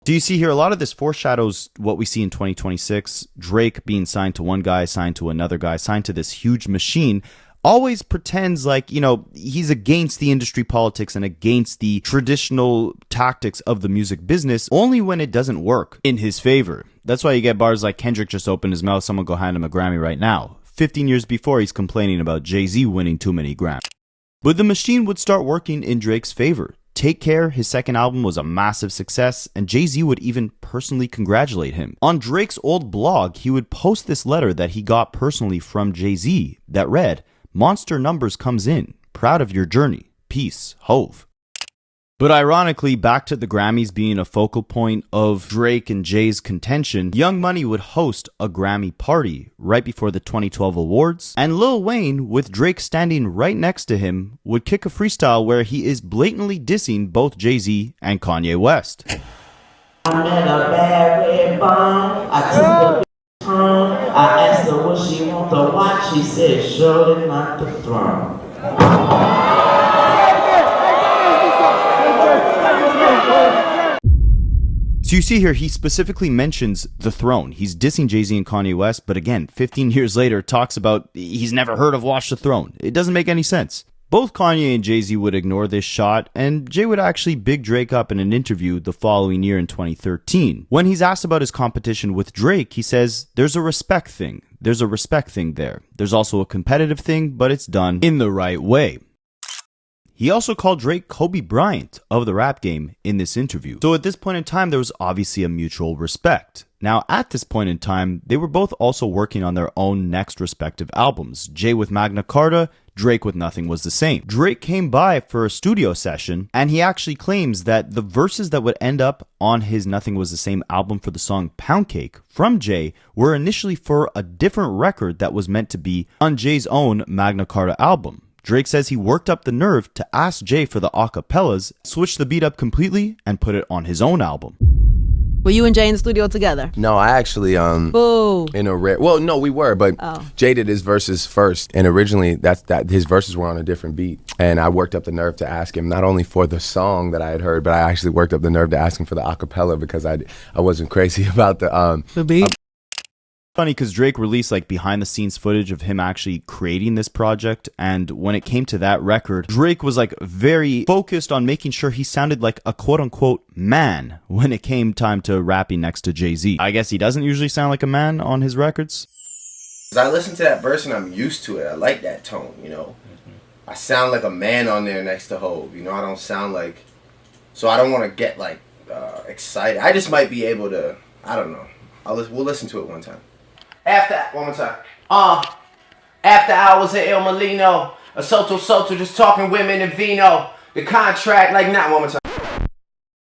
Do you see here, a lot of this foreshadows what we see in 2026, Drake being signed to one guy, signed to another guy, signed to this huge machine, always pretends like, you know, he's against the industry politics and against the traditional tactics of the music business, only when it doesn't work in his favor. That's why you get bars like Kendrick just opened his mouth, someone go hand him a Grammy right now. 15 years before, he's complaining about Jay-Z winning too many Grammys. But the machine would start working in Drake's favor. Take Care, his second album, was a massive success, and Jay-Z would even personally congratulate him. On Drake's old blog, he would post this letter that he got personally from Jay-Z that read, "Monster numbers comes in. Proud of your journey. Peace. Hove." But ironically, back to the Grammys being a focal point of Drake and Jay's contention, Young Money would host a Grammy party right before the 2012 awards, and Lil Wayne, with Drake standing right next to him, would kick a freestyle where he is blatantly dissing both Jay-Z and Kanye West. I met a bad red bomb. I took the home. I asked her what she want to watch. She said, surely not the throne. So you see here, he specifically mentions the throne. He's dissing Jay-Z and Kanye West, but again, 15 years later, talks about he's never heard of Watch the Throne. It doesn't make any sense. Both Kanye and Jay-Z would ignore this shot, and Jay would actually big Drake up in an interview the following year in 2013. When he's asked about his competition with Drake, he says, "There's a respect thing. There's a respect thing there. There's also a competitive thing, but it's done in the right way." He also called Drake Kobe Bryant of the rap game in this interview. So at this point in time, there was obviously a mutual respect. Now, at this point in time, they were both also working on their own next respective albums. Jay with Magna Carta, Drake with Nothing Was the Same. Drake came by for a studio session, and he actually claims that the verses that would end up on his Nothing Was the Same album for the song Pound Cake from Jay were initially for a different record that was meant to be on Jay's own Magna Carta album. Drake says he worked up the nerve to ask Jay for the acapellas, switched the beat up completely, and put it on his own album. Were you and Jay in the studio together? No, I actually Boo. in a rare. Well, no, we were, but Jay did his verses first, and originally that his verses were on a different beat, and I worked up the nerve to ask him not only for the song that I had heard, but I actually worked up the nerve to ask him for the acapella because I wasn't crazy about the beat. Funny because Drake released like behind the scenes footage of him actually creating this project, and when it came to that record, Drake was like very focused on making sure he sounded like a quote unquote man when it came time to rapping next to Jay-Z. I guess he doesn't usually sound like a man on his records. I listen to that verse and I'm used to it. I like that tone, you know. I sound like a man on there next to Hov, you know. I don't sound like, so I don't want to get like excited. I just might be able to, I don't know. We'll listen to it one time. One more time. After hours at El Molino, a Soto, just talking women and vino. The contract, like not one more time.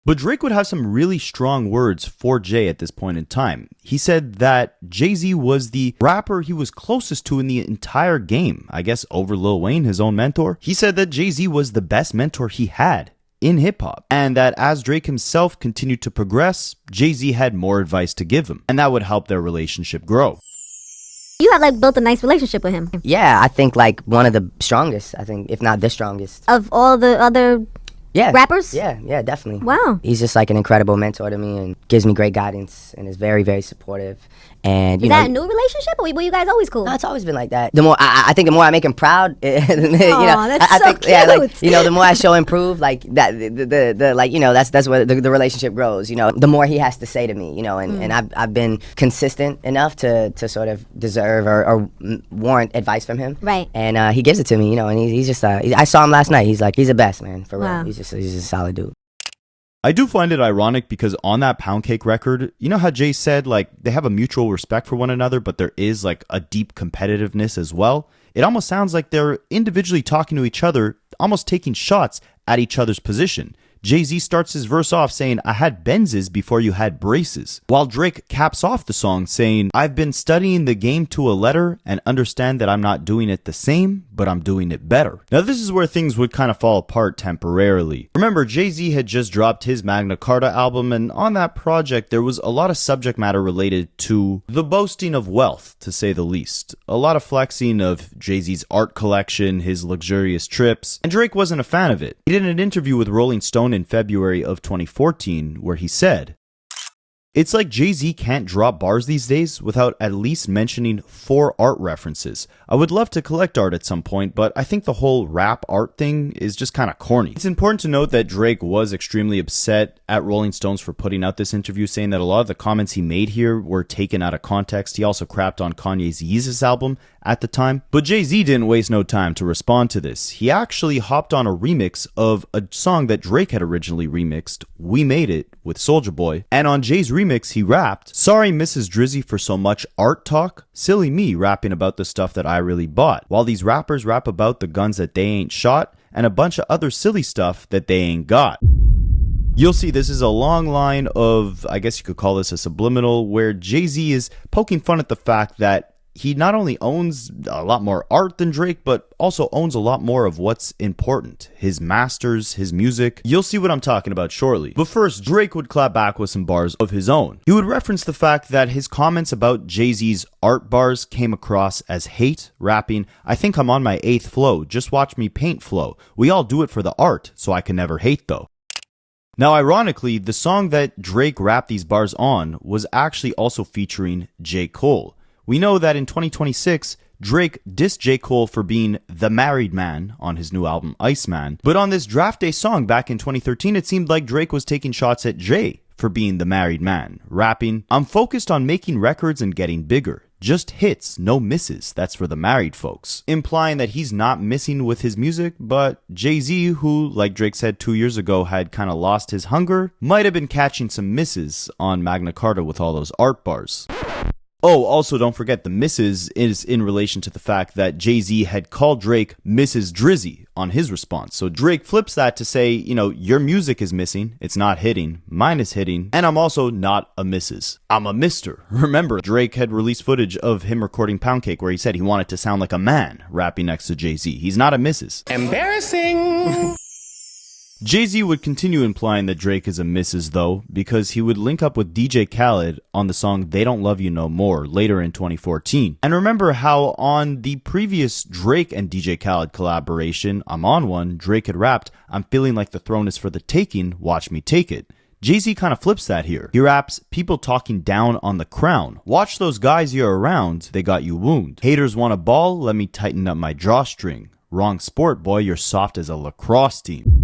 But Drake would have some really strong words for Jay at this point in time. He said that Jay-Z was the rapper he was closest to in the entire game, I guess over Lil Wayne, his own mentor. He said that Jay-Z was the best mentor he had in hip-hop, and that as Drake himself continued to progress, Jay-Z had more advice to give him, and that would help their relationship grow. You have like built a nice relationship with him. Yeah, I think like one of the strongest, I think, if not the strongest. Of all the other rappers? Yeah, definitely. Wow. He's just like an incredible mentor to me and gives me great guidance and is very, very supportive. And, Is that a new relationship, or were you guys always cool? No, it's always been like that. The more I think the more I make him proud, that's I so think, cute. yeah, like, the more I show him prove, like that, the like, that's where the relationship grows. The more he has to say to me, and I've been consistent enough to sort of deserve or warrant advice from him. Right. And he gives it to me, and he's just. I saw him last night. He's the best, man, for real. He's just a solid dude. I do find it ironic because on that Pound Cake record, you know how Jay said like they have a mutual respect for one another, but there is like a deep competitiveness as well? It almost sounds like they're individually talking to each other, almost taking shots at each other's position. Jay-Z starts his verse off saying, "I had Benzes before you had braces," while Drake caps off the song saying, "I've been studying the game to a letter and understand that I'm not doing it the same, but I'm doing it better." Now this is where things would kind of fall apart temporarily. Remember, Jay-Z had just dropped his Magna Carta album, and on that project there was a lot of subject matter related to the boasting of wealth, to say the least. A lot of flexing of Jay-Z's art collection, his luxurious trips, and Drake wasn't a fan of it. He did an interview with Rolling Stone in February of 2014 where he said, "It's like Jay-Z can't drop bars these days without at least mentioning 4 art references. I would love to collect art at some point, but I think the whole rap art thing is just kind of corny." It's important to note that Drake was extremely upset at Rolling Stones for putting out this interview, saying that a lot of the comments he made here were taken out of context. He also crapped on Kanye's Yeezus album at the time. But Jay-Z didn't waste no time to respond to this. He actually hopped on a remix of a song that Drake had originally remixed, "We Made It," with Soulja Boy, and on Jay's remix he rapped, "Sorry Mrs. Drizzy for so much art talk, silly me rapping about the stuff that I really bought, while these rappers rap about the guns that they ain't shot, and a bunch of other silly stuff that they ain't got." You'll see this is a long line of, I guess you could call this a subliminal, where Jay-Z is poking fun at the fact that he not only owns a lot more art than Drake, but also owns a lot more of what's important. His masters, his music. You'll see what I'm talking about shortly. But first, Drake would clap back with some bars of his own. He would reference the fact that his comments about Jay-Z's art bars came across as hate, rapping, "I think I'm on my 8th flow, just watch me paint flow. We all do it for the art, so I can never hate though." Now, ironically, the song that Drake rapped these bars on was actually also featuring J. Cole. We know that in 2026, Drake dissed J. Cole for being the married man on his new album Iceman. But on this Draft Day song back in 2013, it seemed like Drake was taking shots at Jay for being the married man, rapping, "I'm focused on making records and getting bigger. Just hits, no misses. That's for the married folks." Implying that he's not missing with his music, but Jay-Z, who, like Drake said 2 years ago, had kind of lost his hunger, might have been catching some misses on Magna Carta with all those art bars. Oh, also don't forget the Mrs. is in relation to the fact that Jay-Z had called Drake Mrs. Drizzy on his response. So Drake flips that to say, you know, your music is missing, it's not hitting, mine is hitting, and I'm also not a Mrs. I'm a Mr. Remember, Drake had released footage of him recording Pound Cake where he said he wanted to sound like a man rapping next to Jay-Z. He's not a Mrs. Embarrassing. Jay-Z would continue implying that Drake is a Mrs. though, because he would link up with DJ Khaled on the song They Don't Love You No More later in 2014. And remember how on the previous Drake and DJ Khaled collaboration, I'm On One, Drake had rapped, I'm feeling like the throne is for the taking, watch me take it. Jay-Z kind of flips that here. He raps, people talking down on the crown. Watch those guys you're around, they got you wound. Haters want a ball, let me tighten up my drawstring. Wrong sport, boy, you're soft as a lacrosse team.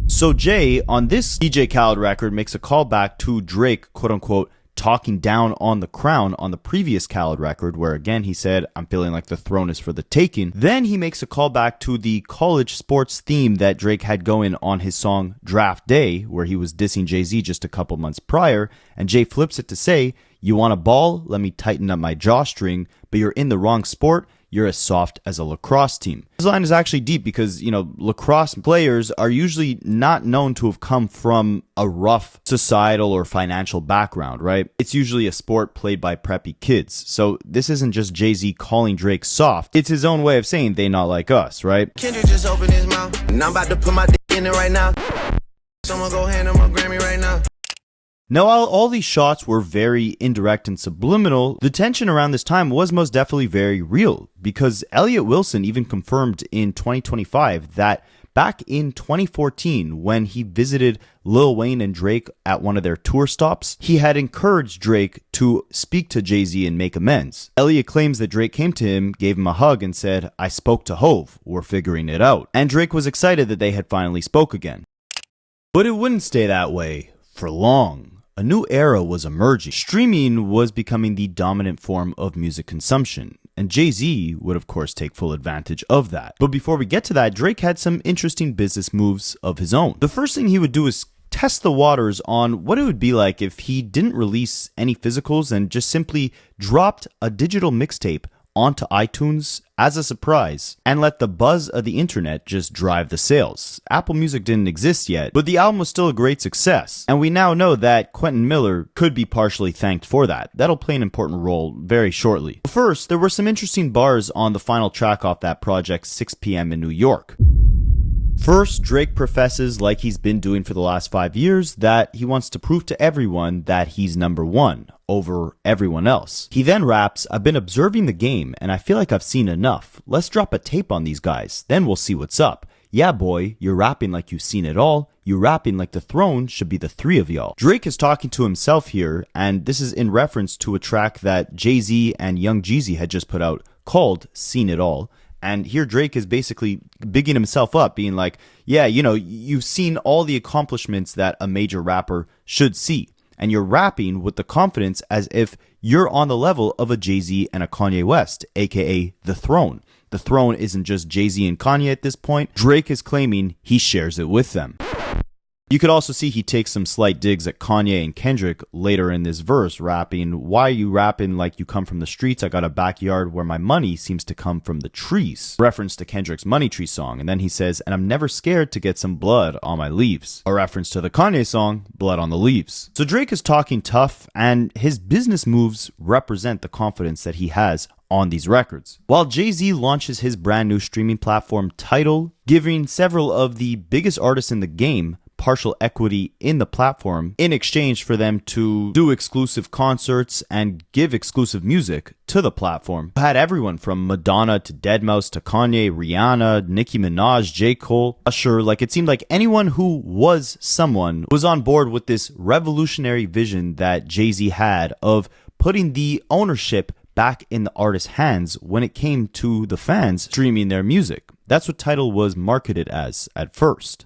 So Jay, on this DJ Khaled record, makes a callback to Drake, quote-unquote, talking down on the crown on the previous Khaled record, where again he said, I'm feeling like the throne is for the taking. Then he makes a callback to the college sports theme that Drake had going on his song Draft Day, where he was dissing Jay-Z just a couple months prior, and Jay flips it to say, you want a ball? Let me tighten up my jawstring, but you're in the wrong sport. You're as soft as a lacrosse team. This line is actually deep because, you know, lacrosse players are usually not known to have come from a rough societal or financial background, right? It's usually a sport played by preppy kids. So this isn't just Jay-Z calling Drake soft. It's his own way of saying they not like us, right? Kendrick just opened his mouth, and I'm about to put my dick in it right now. Someone go hand him a Grammy right now. Now, while all these shots were very indirect and subliminal, the tension around this time was most definitely very real, because Elliott Wilson even confirmed in 2025 that back in 2014, when he visited Lil Wayne and Drake at one of their tour stops, he had encouraged Drake to speak to Jay-Z and make amends. Elliott claims that Drake came to him, gave him a hug, and said, I spoke to Hove, we're figuring it out. And Drake was excited that they had finally spoke again. But it wouldn't stay that way for long. A new era was emerging. Streaming was becoming the dominant form of music consumption, and Jay-Z would of course take full advantage of that. But before we get to that, Drake had some interesting business moves of his own. The first thing he would do is test the waters on what it would be like if he didn't release any physicals and just simply dropped a digital mixtape onto iTunes as a surprise and let the buzz of the internet just drive the sales. Apple Music didn't exist yet, but the album was still a great success, and we now know that Quentin Miller could be partially thanked for that. That'll play an important role very shortly. First, there were some interesting bars on the final track off that project, 6 p.m. in New York. First, Drake professes, like he's been doing for the last 5 years, that he wants to prove to everyone that he's number one over everyone else. He then raps, I've been observing the game and I feel like I've seen enough. Let's drop a tape on these guys, then we'll see what's up. Yeah, boy, you're rapping like you've seen it all. You're rapping like the throne should be the three of y'all. Drake is talking to himself here, and this is in reference to a track that Jay-Z and Young Jeezy had just put out called Seen It All. And here Drake is basically bigging himself up, being like, yeah, you know, you've seen all the accomplishments that a major rapper should see. And you're rapping with the confidence as if you're on the level of a Jay-Z and a Kanye West, aka The Throne. The throne isn't just Jay-Z and Kanye at this point. Drake is claiming he shares it with them. You could also see he takes some slight digs at Kanye and Kendrick later in this verse, rapping, why are you rapping like you come from the streets? I got a backyard where my money seems to come from the trees. Reference to Kendrick's Money Tree song. And then he says, and I'm never scared to get some blood on my leaves. A reference to the Kanye song, Blood on the Leaves. So Drake is talking tough, and his business moves represent the confidence that he has on these records. While Jay-Z launches his brand new streaming platform Tidal, giving several of the biggest artists in the game partial equity in the platform in exchange for them to do exclusive concerts and give exclusive music to the platform. Had everyone from Madonna to Deadmau5 to Kanye, Rihanna, Nicki Minaj, J. Cole, Usher. Like, it seemed like anyone who was someone was on board with this revolutionary vision that Jay-Z had of putting the ownership back in the artist's hands when it came to the fans streaming their music. That's what Tidal was marketed as at first.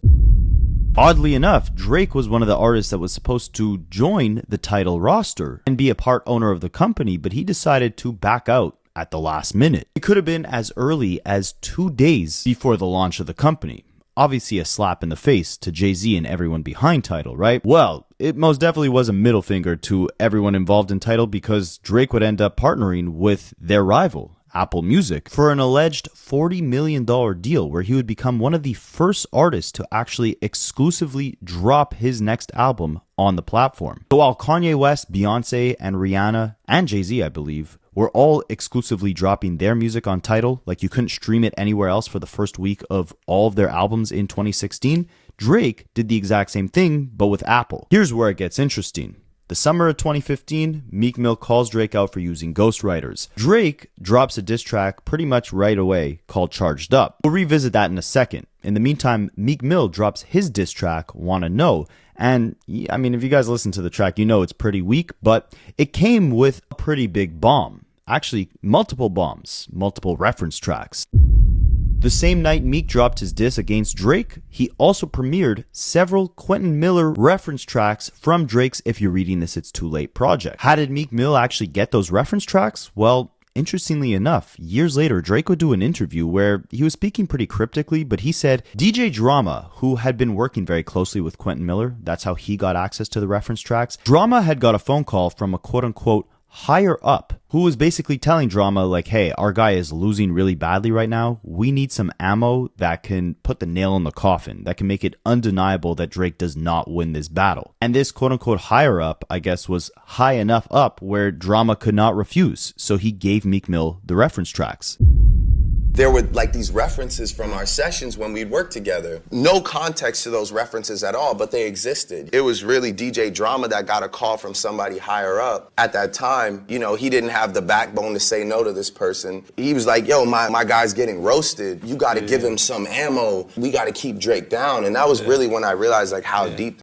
Oddly enough, Drake was one of the artists that was supposed to join the Tidal roster and be a part owner of the company, but he decided to back out at the last minute. It could have been as early as 2 days before the launch of the company. obviously a slap in the face to Jay-Z and everyone behind Tidal, right? Well, it most definitely was a middle finger to everyone involved in Tidal because Drake would end up partnering with their rival, Apple Music, for an alleged $40 million deal where he would become one of the first artists to actually exclusively drop his next album on the platform. So while Kanye West, Beyonce, and Rihanna, and Jay-Z, I believe, were all exclusively dropping their music on Tidal, like you couldn't stream it anywhere else for the first week of all of their albums in 2016, Drake did the exact same thing, but with Apple. Here's where it gets interesting. The summer of 2015, Meek Mill calls Drake out for using ghostwriters. Drake drops a diss track pretty much right away called Charged Up. We'll revisit that in a second. In the meantime, Meek Mill drops his diss track, Wanna Know. And I mean, if you guys listen to the track, you know it's pretty weak, but it came with a pretty big bomb. Actually, multiple bombs, multiple reference tracks. The same night Meek dropped his diss against Drake, he also premiered several Quentin Miller reference tracks from Drake's If You're Reading This It's Too Late project. How did Meek Mill actually get those reference tracks? Well, interestingly enough, years later, Drake would do an interview where he was speaking pretty cryptically, but he said DJ Drama, who had been working very closely with Quentin Miller, that's how he got access to the reference tracks. Drama had got a phone call from a quote-unquote higher up who was basically telling Drama like, hey, our guy is losing really badly right now. We need some ammo that can put the nail in the coffin, that can make it undeniable that Drake does not win this battle. And this quote-unquote higher up, I guess, was high enough up where Drama could not refuse. So he gave Meek Mill the reference tracks. There were like these references from our sessions when we'd work together. No context to those references at all, but they existed. It was really DJ Drama that got a call from somebody higher up. At that time, you know, he didn't have the backbone to say no to this person. He was like, yo, my guy's getting roasted. You gotta give him some ammo. We gotta keep Drake down. And that was really when I realized like how deep.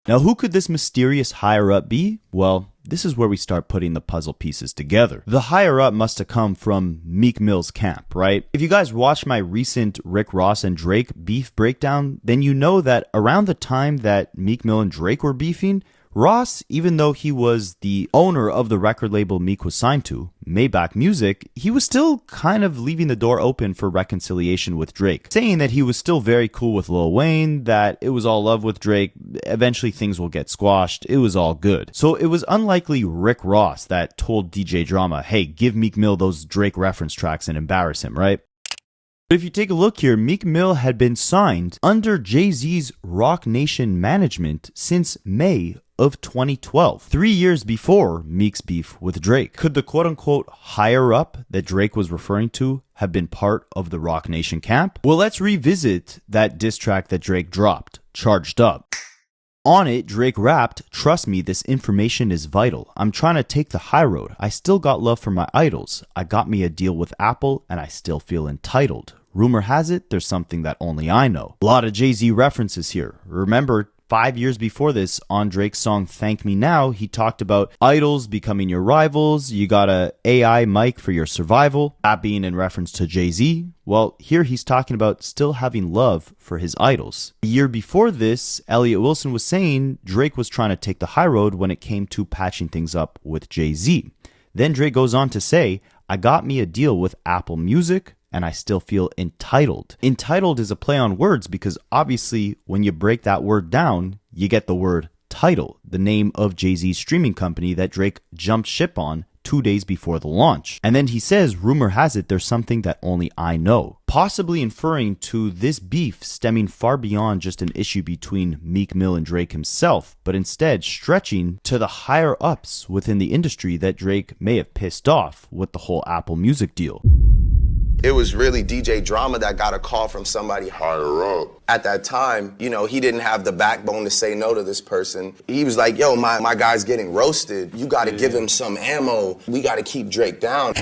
Now, who could this mysterious higher up be? Well, this is where we start putting the puzzle pieces together. The higher up must have come from Meek Mill's camp, right? If you guys watched my recent Rick Ross and Drake beef breakdown, then you know that around the time that Meek Mill and Drake were beefing, Ross, even though he was the owner of the record label Meek was signed to, Maybach Music, he was still kind of leaving the door open for reconciliation with Drake, saying that he was still very cool with Lil Wayne, that it was all love with Drake, eventually things will get squashed, it was all good. So it was unlikely Rick Ross that told DJ Drama, hey, give Meek Mill those Drake reference tracks and embarrass him, right? But if you take a look here, Meek Mill had been signed under Jay-Z's Roc Nation management since May of 2012, 3 years before Meek's beef with Drake. Could the quote-unquote higher up that Drake was referring to have been part of the Roc Nation camp? Well, let's revisit that diss track that Drake dropped, Charged Up. On it, Drake rapped, trust me, this information is vital. I'm trying to take the high road. I still got love for my idols. I got me a deal with Apple and I still feel entitled. Rumor has it, there's something that only I know. A lot of Jay-Z references here. Remember, 5 years before this, on Drake's song Thank Me Now, he talked about idols becoming your rivals, you got a AI mic for your survival, that being in reference to Jay-Z. Well, here he's talking about still having love for his idols. A year before this, Elliott Wilson was saying Drake was trying to take the high road when it came to patching things up with Jay-Z. Then Drake goes on to say, I got me a deal with Apple Music, and I still feel entitled. Entitled is a play on words because obviously when you break that word down, you get the word Tidal, the name of Jay-Z's streaming company that Drake jumped ship on 2 days before the launch. And then he says, rumor has it there's something that only I know, possibly inferring to this beef stemming far beyond just an issue between Meek Mill and Drake himself, but instead stretching to the higher ups within the industry that Drake may have pissed off with the whole Apple Music deal. It was really DJ Drama that got a call from somebody higher up. At that time, you know, he didn't have the backbone to say no to this person. He was like, yo, my guy's getting roasted. You gotta give him some ammo. We gotta keep Drake down.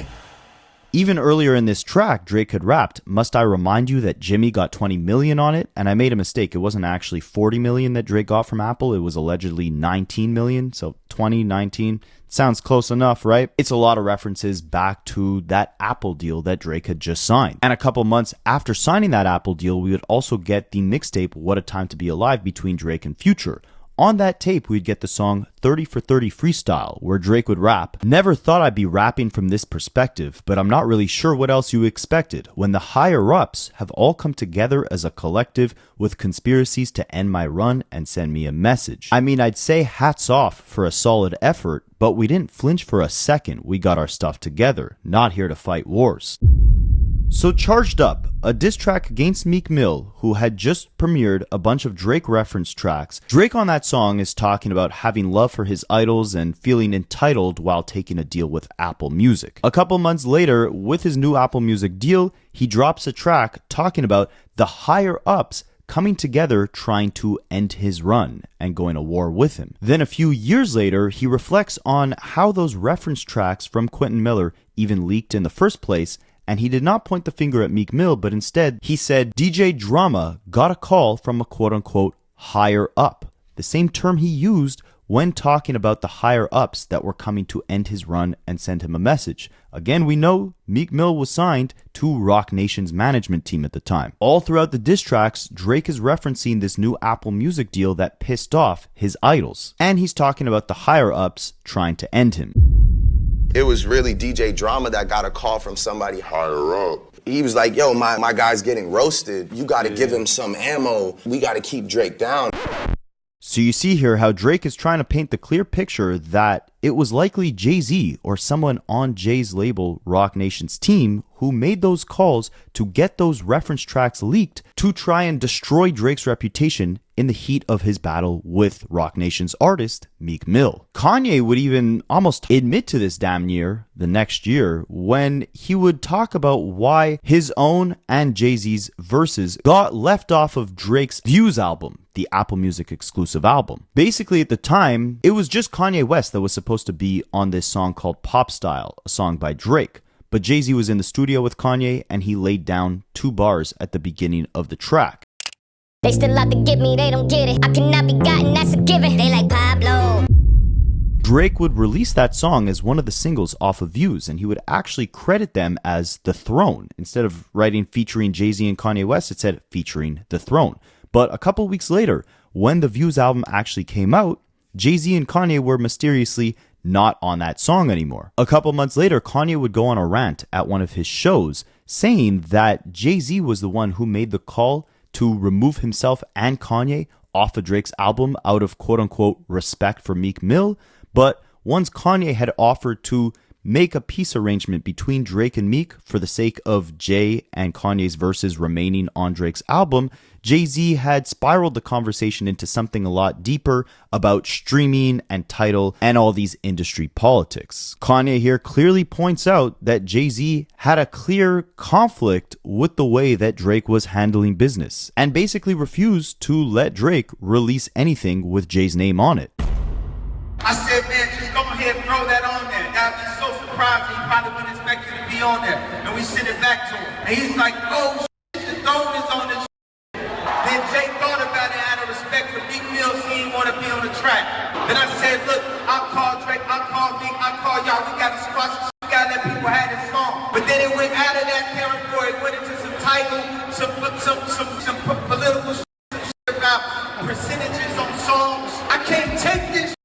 Even earlier in this track, Drake had rapped, must I remind you that Jimmy got 20 million on it? And I made a mistake. It wasn't actually 40 million that Drake got from Apple. It was allegedly 19 million. So 20, 19. Sounds close enough, right? It's a lot of references back to that Apple deal that Drake had just signed. And a couple months after signing that Apple deal, we would also get the mixtape What a Time to Be Alive between Drake and Future. On that tape, we'd get the song 30 for 30 Freestyle, where Drake would rap. Never thought I'd be rapping from this perspective, but I'm not really sure what else you expected, when the higher-ups have all come together as a collective with conspiracies to end my run and send me a message. I mean, I'd say hats off for a solid effort, but we didn't flinch for a second. We got our stuff together, not here to fight wars. So Charged Up, a diss track against Meek Mill, who had just premiered a bunch of Drake reference tracks. Drake on that song is talking about having love for his idols and feeling entitled while taking a deal with Apple Music. A couple months later, with his new Apple Music deal, he drops a track talking about the higher-ups coming together trying to end his run and going to war with him. Then a few years later, he reflects on how those reference tracks from Quentin Miller even leaked in the first place, and he did not point the finger at Meek Mill, but instead he said DJ Drama got a call from a quote-unquote higher up, the same term he used when talking about the higher-ups that were coming to end his run and send him a message. Again, we know Meek Mill was signed to Roc Nation's management team at the time. All throughout the diss tracks, Drake is referencing this new Apple Music deal that pissed off his idols, and he's talking about the higher-ups trying to end him. It was really DJ Drama that got a call from somebody higher up. He was like, yo, my guy's getting roasted. You gotta give him some ammo. We gotta keep Drake down. So you see here how Drake is trying to paint the clear picture that it was likely Jay-Z or someone on Jay's label, Roc Nation's team, who made those calls to get those reference tracks leaked to try and destroy Drake's reputation in the heat of his battle with Roc Nation's artist, Meek Mill. Kanye would even almost admit to this damn near the next year when he would talk about why his own and Jay-Z's verses got left off of Drake's Views album, the Apple Music exclusive album. Basically, at the time, it was just Kanye West that was supposed to be on this song called Pop Style, a song by Drake. But Jay-Z was in the studio with Kanye and he laid down 2 bars at the beginning of the track. They still out to get me, they don't get it. I cannot be gotten, that's a given. They like Pablo. Drake would release that song as one of the singles off of Views, and he would actually credit them as The Throne. Instead of writing featuring Jay-Z and Kanye West, it said featuring The Throne. But a couple weeks later, when the Views album actually came out, Jay-Z and Kanye were mysteriously not on that song anymore. A couple months later, Kanye would go on a rant at one of his shows saying that Jay-Z was the one who made the call to remove himself and Kanye off of Drake's album out of quote-unquote respect for Meek Mill. But once Kanye had offered to make a peace arrangement between Drake and Meek for the sake of Jay and Kanye's verses remaining on Drake's album, Jay-Z had spiraled the conversation into something a lot deeper about streaming and title and all these industry politics. Kanye here clearly points out that Jay-Z had a clear conflict with the way that Drake was handling business and basically refused to let Drake release anything with Jay's name on it. I said, man, just go ahead and throw that on there. I'd be so surprised he probably wouldn't expect you to be on there. And we sent it back to him. And he's like, oh, shit, the throne is on this. Then Jay thought about it out of respect for Meek Mill, so he didn't want to be on the track. Then I said, look, I'll call Drake, I'll call Meek, I'll call y'all. We got to squash this shit. We got to let people have this song. But then it went out of that territory. It went into some title, some political shit, some shit about percentages on songs. I can't take this.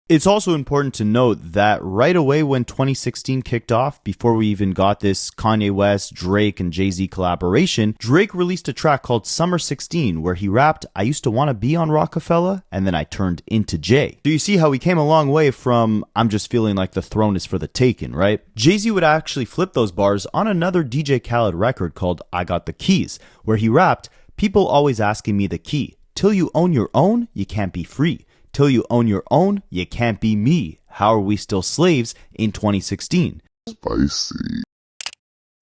It's also important to note that right away when 2016 kicked off, before we even got this Kanye West, Drake, and Jay-Z collaboration, Drake released a track called Summer 16 where he rapped, I used to want to be on Rockefeller, and then I turned into Jay. So you see how we came a long way from I'm just feeling like the throne is for the taking, right? Jay-Z would actually flip those bars on another DJ Khaled record called I Got the Keys, where he rapped, people always asking me the key. Till you own your own, you can't be free. Till you own your own, you can't be me. How are we still slaves in 2016? Spicy.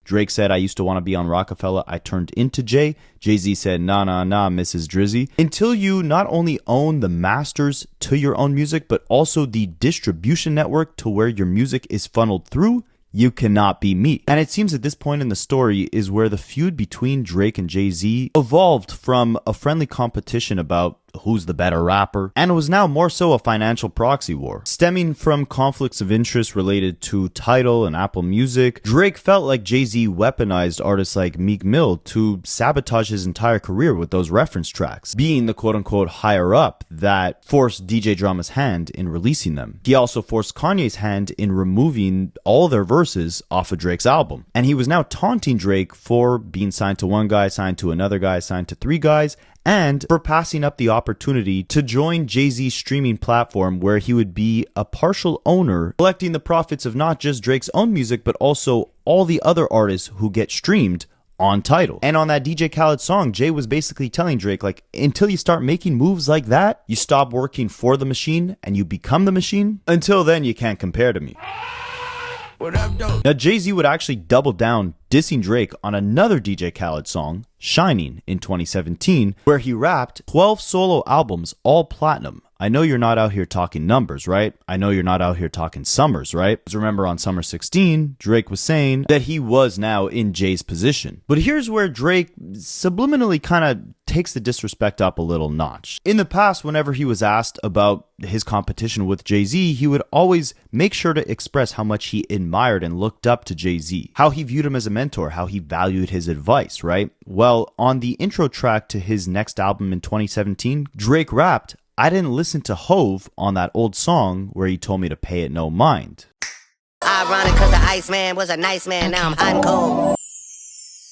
Drake said, I used to want to be on Rockefeller, I turned into Jay. Jay-Z said, nah, Mrs. Drizzy. Until you not only own the masters to your own music, but also the distribution network to where your music is funneled through, you cannot be me. And it seems at this point in the story is where the feud between Drake and Jay-Z evolved from a friendly competition about who's the better rapper, and it was now more so a financial proxy war. Stemming from conflicts of interest related to Tidal and Apple Music, Drake felt like Jay-Z weaponized artists like Meek Mill to sabotage his entire career with those reference tracks, being the quote-unquote higher up that forced DJ Drama's hand in releasing them. He also forced Kanye's hand in removing all their verses off of Drake's album, and he was now taunting Drake for being signed to one guy, signed to another guy, signed to three guys, and for passing up the opportunity to join Jay-Z's streaming platform where he would be a partial owner, collecting the profits of not just Drake's own music, but also all the other artists who get streamed on Tidal. And on that DJ Khaled song, Jay was basically telling Drake, like, until you start making moves like that, you stop working for the machine and you become the machine. Until then, you can't compare to me. Now, Jay-Z would actually double down, dissing Drake on another DJ Khaled song, Shining, in 2017, where he rapped 12 solo albums, all platinum. I know you're not out here talking numbers, right? I know you're not out here talking summers, right? Because remember on Summer 16, Drake was saying that he was now in Jay's position. But here's where Drake subliminally kind of takes the disrespect up a little notch. In the past, whenever he was asked about his competition with Jay-Z, he would always make sure to express how much he admired and looked up to Jay-Z, how he viewed him as a mentor, how he valued his advice, right? Well, on the intro track to his next album in 2017, Drake rapped, I didn't listen to Hove on that old song where he told me to pay it no mind. Ironic cause the Iceman was a nice man, now I'm hot and cold.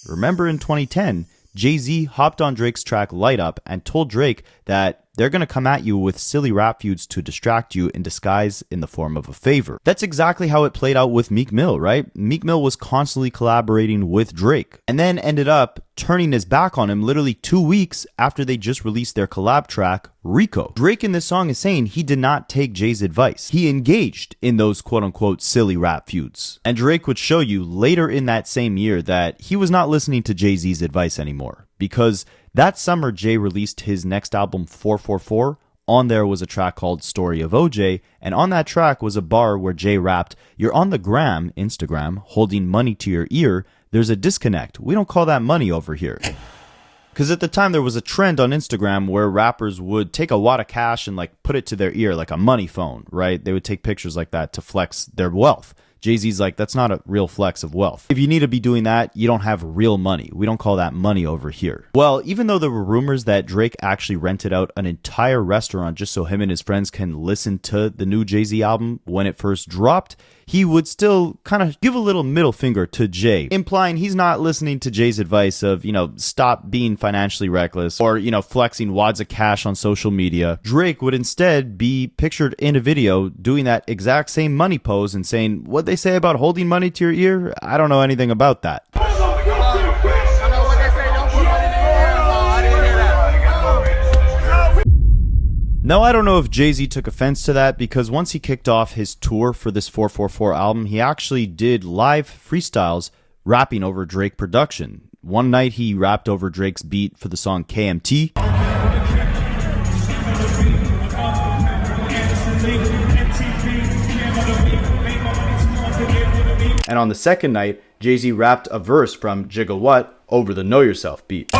Remember in 2010, Jay-Z hopped on Drake's track Light Up and told Drake that they're going to come at you with silly rap feuds to distract you in disguise in the form of a favor. That's exactly how it played out with Meek Mill, right? Meek Mill was constantly collaborating with Drake and then ended up turning his back on him literally 2 weeks after they just released their collab track, Rico. Drake in this song is saying he did not take Jay's advice. He engaged in those quote-unquote silly rap feuds. And Drake would show you later in that same year that he was not listening to Jay-Z's advice anymore, because that summer, Jay released his next album, 444. On there was a track called Story of OJ, and on that track was a bar where Jay rapped, "You're on the gram, Instagram, holding money to your ear. There's a disconnect. We don't call that money over here." Because at the time, there was a trend on Instagram where rappers would take a wad of cash and like put it to their ear like a money phone, right? They would take pictures like that to flex their wealth. Jay-Z's like, that's not a real flex of wealth. If you need to be doing that, you don't have real money. We don't call that money over here. Well, even though there were rumors that Drake actually rented out an entire restaurant just so him and his friends can listen to the new Jay-Z album when it first dropped, he would still kind of give a little middle finger to Jay, implying he's not listening to Jay's advice of, stop being financially reckless or, flexing wads of cash on social media. Drake would instead be pictured in a video doing that exact same money pose and saying, "What they say about holding money to your ear? I don't know anything about that." Now, I don't know if Jay-Z took offense to that, because once he kicked off his tour for this 444 album, he actually did live freestyles rapping over Drake production. One night he rapped over Drake's beat for the song KMT. And on the second night, Jay-Z rapped a verse from Jigga What over the Know Yourself beat.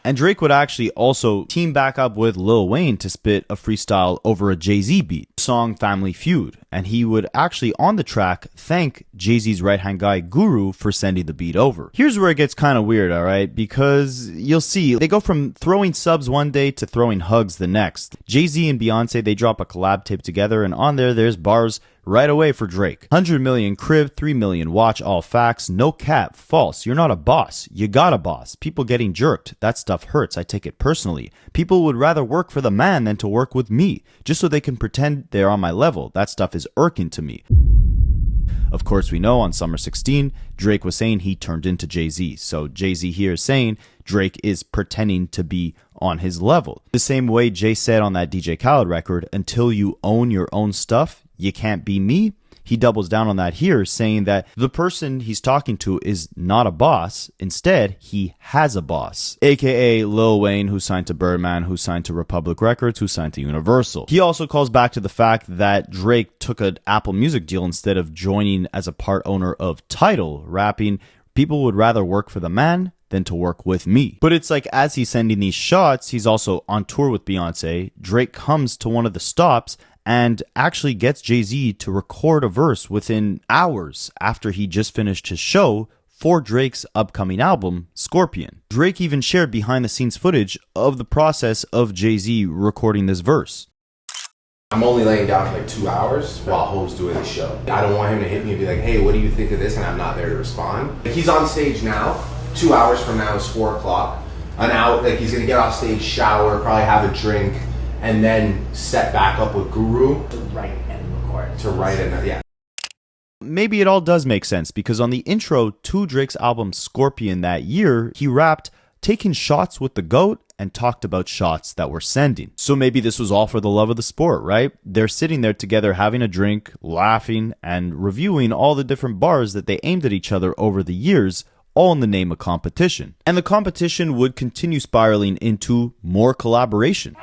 And Drake would actually also team back up with Lil Wayne to spit a freestyle over a Jay-Z beat, song Family Feud. And he would actually on the track thank Jay-Z's right-hand guy Guru for sending the beat over. Here's where it gets kind of weird, alright? Because you'll see, they go from throwing subs one day to throwing hugs the next. Jay-Z and Beyonce, they drop a collab tape together, and on there's bars right away for Drake. 100 million crib, 3 million watch, all facts, no cap, false. You're not a boss. You got a boss. People getting jerked. That stuff hurts. I take it personally. People would rather work for the man than to work with me, just so they can pretend they're on my level. That stuff is irking to me. Of course, we know on Summer 16, Drake was saying he turned into Jay-Z. So Jay-Z here is saying Drake is pretending to be on his level. The same way Jay said on that DJ Khaled record, until you own your own stuff, you can't be me. He doubles down on that here, saying that the person he's talking to is not a boss. Instead, he has a boss, aka Lil Wayne, who signed to Birdman, who signed to Republic Records, who signed to Universal. He also calls back to the fact that Drake took an Apple Music deal instead of joining as a part owner of Tidal, rapping, People would rather work for the man than to work with me. But it's like, as he's sending these shots, he's also on tour with Beyonce. Drake comes to one of the stops and actually gets Jay-Z to record a verse within hours after he just finished his show for Drake's upcoming album, Scorpion. Drake even shared behind-the-scenes footage of the process of Jay-Z recording this verse. I'm only laying down for like 2 hours while Hope's doing the show. I don't want him to hit me and be like, hey, what do you think of this? And I'm not there to respond. Like, he's on stage now. 2 hours from now is 4 o'clock. An hour, like he's gonna get off stage, shower, probably have a drink, and then set back up with Guru. To write and record. To write and, yeah. Maybe it all does make sense, because on the intro to Drake's album Scorpion that year, he rapped, taking shots with the GOAT, and talked about shots that we're sending. So maybe this was all for the love of the sport, right? They're sitting there together having a drink, laughing, and reviewing all the different bars that they aimed at each other over the years, all in the name of competition. And the competition would continue spiraling into more collaboration.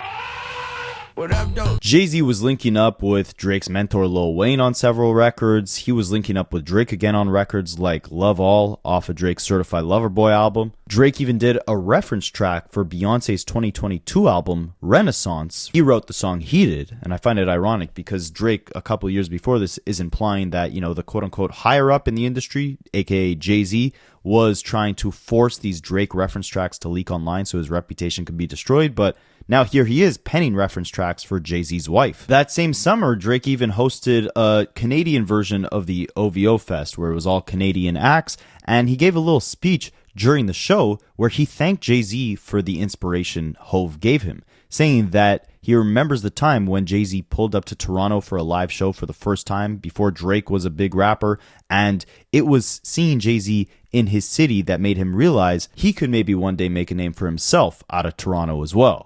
Jay-Z was linking up with Drake's mentor Lil Wayne on several records. He was linking up with Drake again on records like Love All off of Drake's Certified Lover Boy album. Drake even did a reference track for Beyonce's 2022 album, Renaissance. He wrote the song Heated, and I find it ironic because Drake, a couple years before this, is implying that, you know, the quote-unquote higher up in the industry, aka Jay-Z, was trying to force these Drake reference tracks to leak online so his reputation could be destroyed, but now here he is penning reference tracks for Jay-Z's wife. That same summer, Drake even hosted a Canadian version of the OVO Fest where it was all Canadian acts, and he gave a little speech during the show where he thanked Jay-Z for the inspiration Hove gave him, saying that he remembers the time when Jay-Z pulled up to Toronto for a live show for the first time before Drake was a big rapper, and it was seeing Jay-Z in his city that made him realize he could maybe one day make a name for himself out of Toronto as well.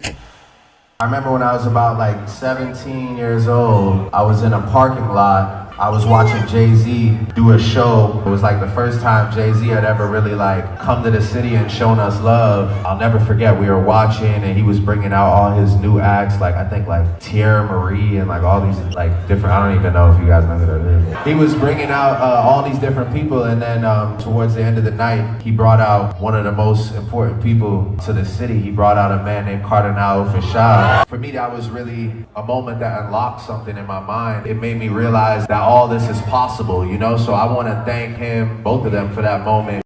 I remember when I was about like 17 years old, I was in a parking lot. I was watching Jay-Z do a show. It was like the first time Jay-Z had ever really like come to the city and shown us love. I'll never forget, we were watching and he was bringing out all his new acts, like I think like Thierry Marie and like all these like different, I don't even know if you guys know who that is. He was bringing out all these different people, and then towards the end of the night, he brought out one of the most important people to the city. He brought out a man named Cardinal Fashad. For me, that was really a moment that unlocked something in my mind. It made me realize that all this is possible, you know? So I want to thank him, both of them, for that moment.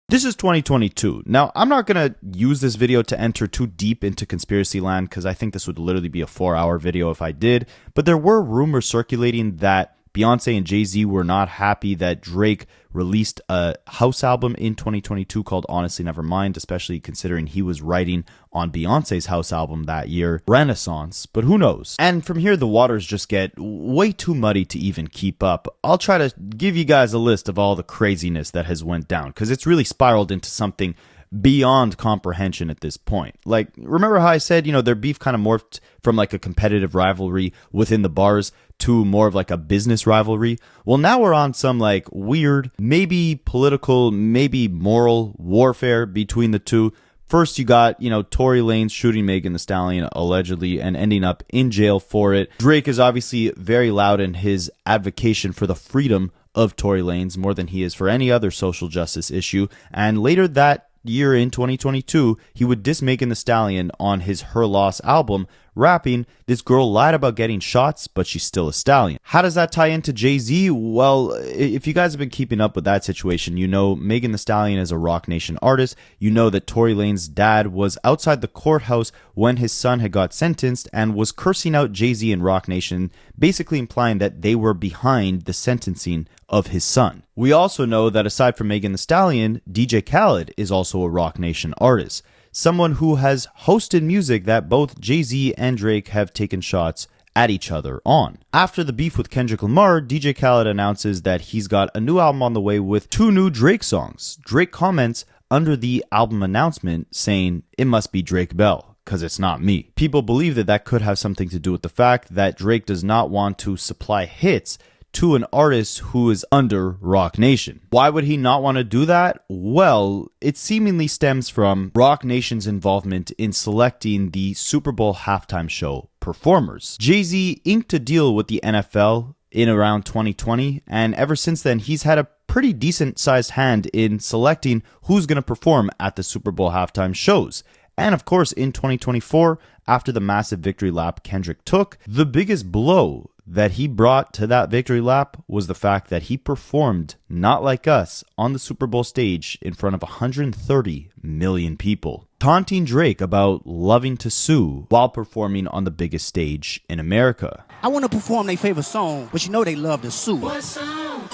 This is 2022. Now, I'm not going to use this video to enter too deep into conspiracy land because I think this would literally be a 4-hour video if I did. But there were rumors circulating that Beyonce and Jay-Z were not happy that Drake released a house album in 2022 called Honestly Nevermind, especially considering he was writing on Beyonce's house album that year, Renaissance, but who knows? And from here, the waters just get way too muddy to even keep up. I'll try to give you guys a list of all the craziness that has went down, because it's really spiraled into something beyond comprehension at this point. Like, remember how I said, you know, their beef kind of morphed from like a competitive rivalry within the bars to more of like a business rivalry? Well, now we're on some like weird, maybe political, maybe moral warfare between the two. First, you got, you know, Tory Lanez shooting Megan Thee Stallion allegedly and ending up in jail for it. Drake is obviously very loud in his advocacy for the freedom of Tory Lanez more than he is for any other social justice issue. And later that year in 2022, he would diss Megan Thee Stallion on his Her Loss album, rapping, "This girl lied about getting shots, but she's still a stallion." How does that tie into Jay-Z? Well, if you guys have been keeping up with that situation, you know Megan Thee Stallion is a Roc Nation artist. You know that Tory Lanez's dad was outside the courthouse when his son had got sentenced and was cursing out Jay-Z and Roc Nation, basically implying that they were behind the sentencing of his son. We also know that aside from Megan Thee Stallion, DJ Khaled is also a Roc Nation artist, someone who has hosted music that both Jay-Z and Drake have taken shots at each other on. After the beef with Kendrick Lamar, DJ Khaled announces that he's got a new album on the way with 2 new Drake songs. Drake comments under the album announcement saying, "It must be Drake Bell, because it's not me." People believe that that could have something to do with the fact that Drake does not want to supply hits to an artist who is under Roc Nation. Why would he not want to do that? Well, it seemingly stems from Roc Nation's involvement in selecting the Super Bowl halftime show performers. Jay-Z inked a deal with the NFL in around 2020, and ever since then, he's had a pretty decent sized hand in selecting who's going to perform at the Super Bowl halftime shows. And of course, in 2024, after the massive victory lap Kendrick took, the biggest blow that he brought to that victory lap was the fact that he performed Not Like Us on the Super Bowl stage in front of 130 million people, taunting Drake about loving to sue while performing on the biggest stage in America. I want to perform their favorite song, but you know they love to sue. What song?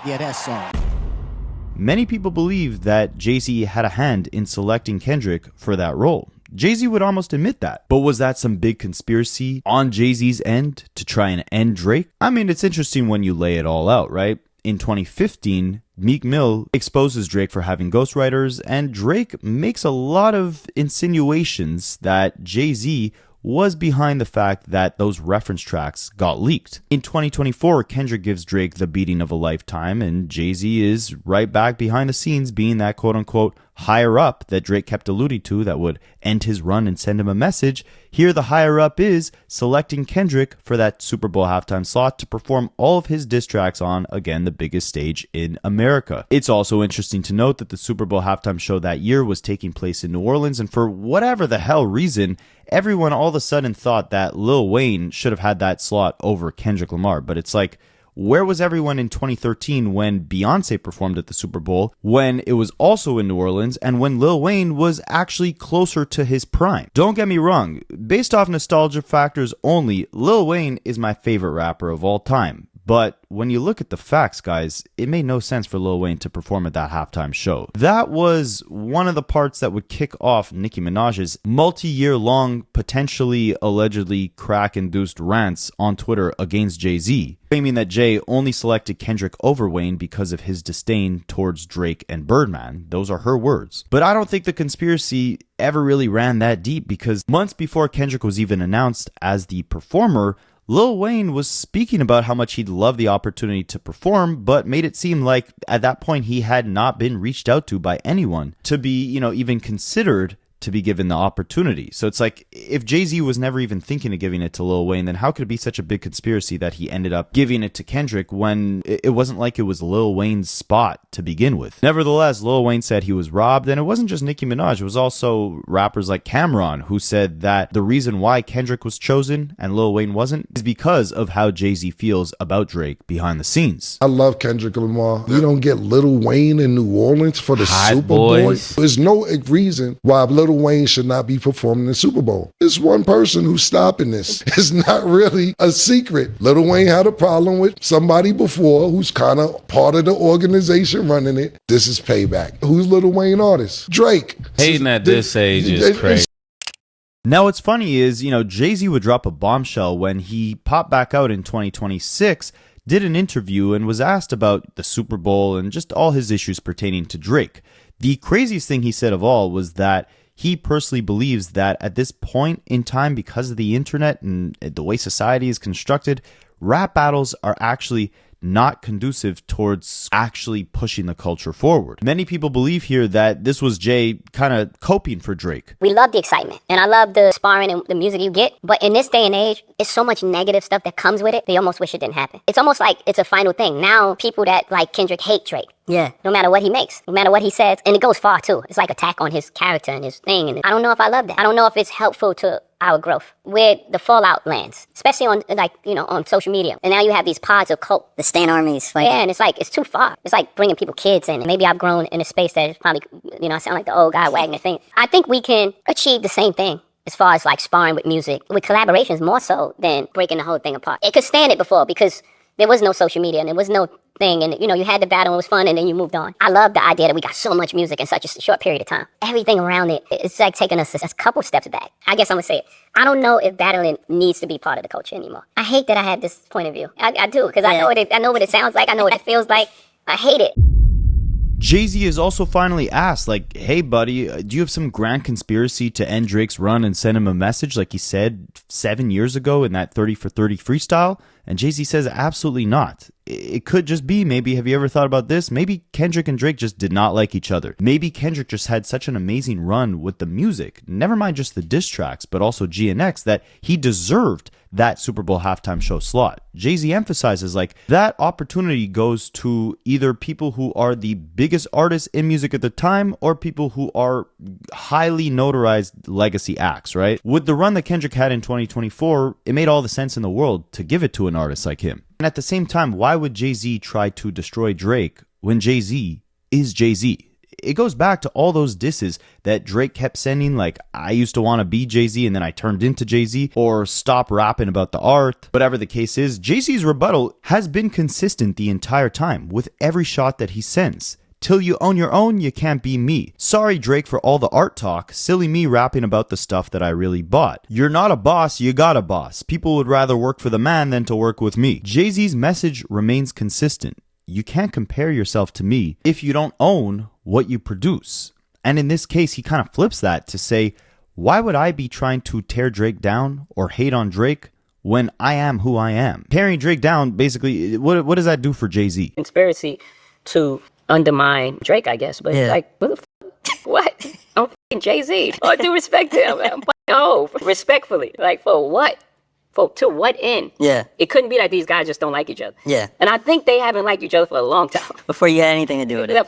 Yeah, that song. Many people believe that Jay-Z had a hand in selecting Kendrick for that role. Jay-Z would almost admit that. But was that some big conspiracy on Jay-Z's end to try and end Drake? I mean, it's interesting when you lay it all out, right? In 2015, Meek Mill exposes Drake for having ghostwriters, and Drake makes a lot of insinuations that Jay-Z was behind the fact that those reference tracks got leaked. In 2024, Kendrick gives Drake the beating of a lifetime, and Jay-Z is right back behind the scenes being that quote-unquote higher up that Drake kept alluding to that would end his run and send him a message. Here the higher up is selecting Kendrick for that Super Bowl halftime slot to perform all of his diss tracks on, again, the biggest stage in America. It's also interesting to note that the Super Bowl halftime show that year was taking place in New Orleans, and for whatever the hell reason, everyone all of a sudden thought that Lil Wayne should have had that slot over Kendrick Lamar. But it's like, where was everyone in 2013 when Beyonce performed at the Super Bowl, when it was also in New Orleans, and when Lil Wayne was actually closer to his prime? Don't get me wrong, based off nostalgia factors only, Lil Wayne is my favorite rapper of all time. But when you look at the facts, guys, it made no sense for Lil Wayne to perform at that halftime show. That was one of the parts that would kick off Nicki Minaj's multi-year-long, potentially, allegedly crack-induced rants on Twitter against Jay-Z, claiming that Jay only selected Kendrick over Wayne because of his disdain towards Drake and Birdman. Those are her words. But I don't think the conspiracy ever really ran that deep, because months before Kendrick was even announced as the performer, Lil Wayne was speaking about how much he'd love the opportunity to perform, but made it seem like at that point he had not been reached out to by anyone to be, even considered to be given the opportunity. So it's like, if Jay-Z was never even thinking of giving it to Lil Wayne, then how could it be such a big conspiracy that he ended up giving it to Kendrick when it wasn't like it was Lil Wayne's spot to begin with? Nevertheless, Lil Wayne said he was robbed, and it wasn't just Nicki Minaj, it was also rappers like Cameron who said that the reason why Kendrick was chosen and Lil Wayne wasn't is because of how Jay-Z feels about Drake behind the scenes. I love Kendrick Lamar. You don't get Lil Wayne in New Orleans for the Super Bowl. There's no reason why Lil Wayne should not be performing the Super Bowl. It's one person who's stopping this. It's not really a secret. Lil Wayne had a problem with somebody before who's kind of part of the organization running it. This is payback. Who's Lil Wayne artist? Drake. Hating at this age is crazy. Now, what's funny is, Jay-Z would drop a bombshell when he popped back out in 2026, did an interview, and was asked about the Super Bowl and just all his issues pertaining to Drake. The craziest thing he said of all was that he personally believes that at this point in time, because of the internet and the way society is constructed, rap battles are actually not conducive towards actually pushing the culture forward. Many people believe here that this was Jay kind of coping for Drake. We love the excitement, and I love the sparring and the music you get, but in this day and age, it's so much negative stuff that comes with it, they almost wish it didn't happen. It's almost like it's a final thing. Now, people that like Kendrick hate Drake. Yeah. No matter what he makes, no matter what he says, and it goes far too. It's like attack on his character and his thing, and I don't know if I love that. I don't know if it's helpful to our growth, where the fallout lands, especially on on social media. And now you have these pods of cult, the stan armies. Yeah, and it's like, it's too far. It's like bringing people kids in. Maybe I've grown in a space that is probably, I sound like the old guy wagging the thing. I think we can achieve the same thing as far as like sparring with music, with collaborations more so than breaking the whole thing apart. It could stand it before because there was no social media and there was no thing, and you had the battle, it was fun, and then you moved on. I love the idea that we got so much music in such a short period of time. Everything around it, it's like taking us a couple steps back. I guess I'm gonna say it. I don't know if battling needs to be part of the culture anymore. I hate that I have this point of view. I do, because I know what it sounds like, I know what it feels like. I hate it. Jay-Z is also finally asked, like, hey, buddy, do you have some grand conspiracy to end Drake's run and send him a message like he said 7 years ago in that 30 for 30 freestyle? And Jay-Z says absolutely not. It could just be, maybe, have you ever thought about this? Maybe Kendrick and Drake just did not like each other. Maybe Kendrick just had such an amazing run with the music, never mind just the diss tracks, but also GNX, that he deserved that Super Bowl halftime show slot. Jay-Z emphasizes like that opportunity goes to either people who are the biggest artists in music at the time or people who are highly notarized legacy acts, right? With the run that Kendrick had in 2024, it made all the sense in the world to give it to an artist like him. And at the same time, why would Jay-Z try to destroy Drake when Jay-Z is Jay-Z? It goes back to all those disses that Drake kept sending, like, I used to want to be Jay-Z and then I turned into Jay-Z, or stop rapping about the art. Whatever the case is, Jay-Z's rebuttal has been consistent the entire time with every shot that he sends. Till you own your own, you can't be me. Sorry, Drake, for all the art talk. Silly me rapping about the stuff that I really bought. You're not a boss, you got a boss. People would rather work for the man than to work with me. Jay-Z's message remains consistent. You can't compare yourself to me if you don't own what you produce. And in this case, he kind of flips that to say, why would I be trying to tear Drake down or hate on Drake when I am who I am? Tearing Drake down, basically, what does that do for Jay-Z? Conspiracy to undermine Drake, I guess. But like, what the what? I'm f***ing Jay-Z. All due respect to him. I'm f***ing respectfully. Like, for what? To what end? Yeah. It couldn't be that these guys just don't like each other. Yeah. And I think they haven't liked each other for a long time. Before you had anything to do with it.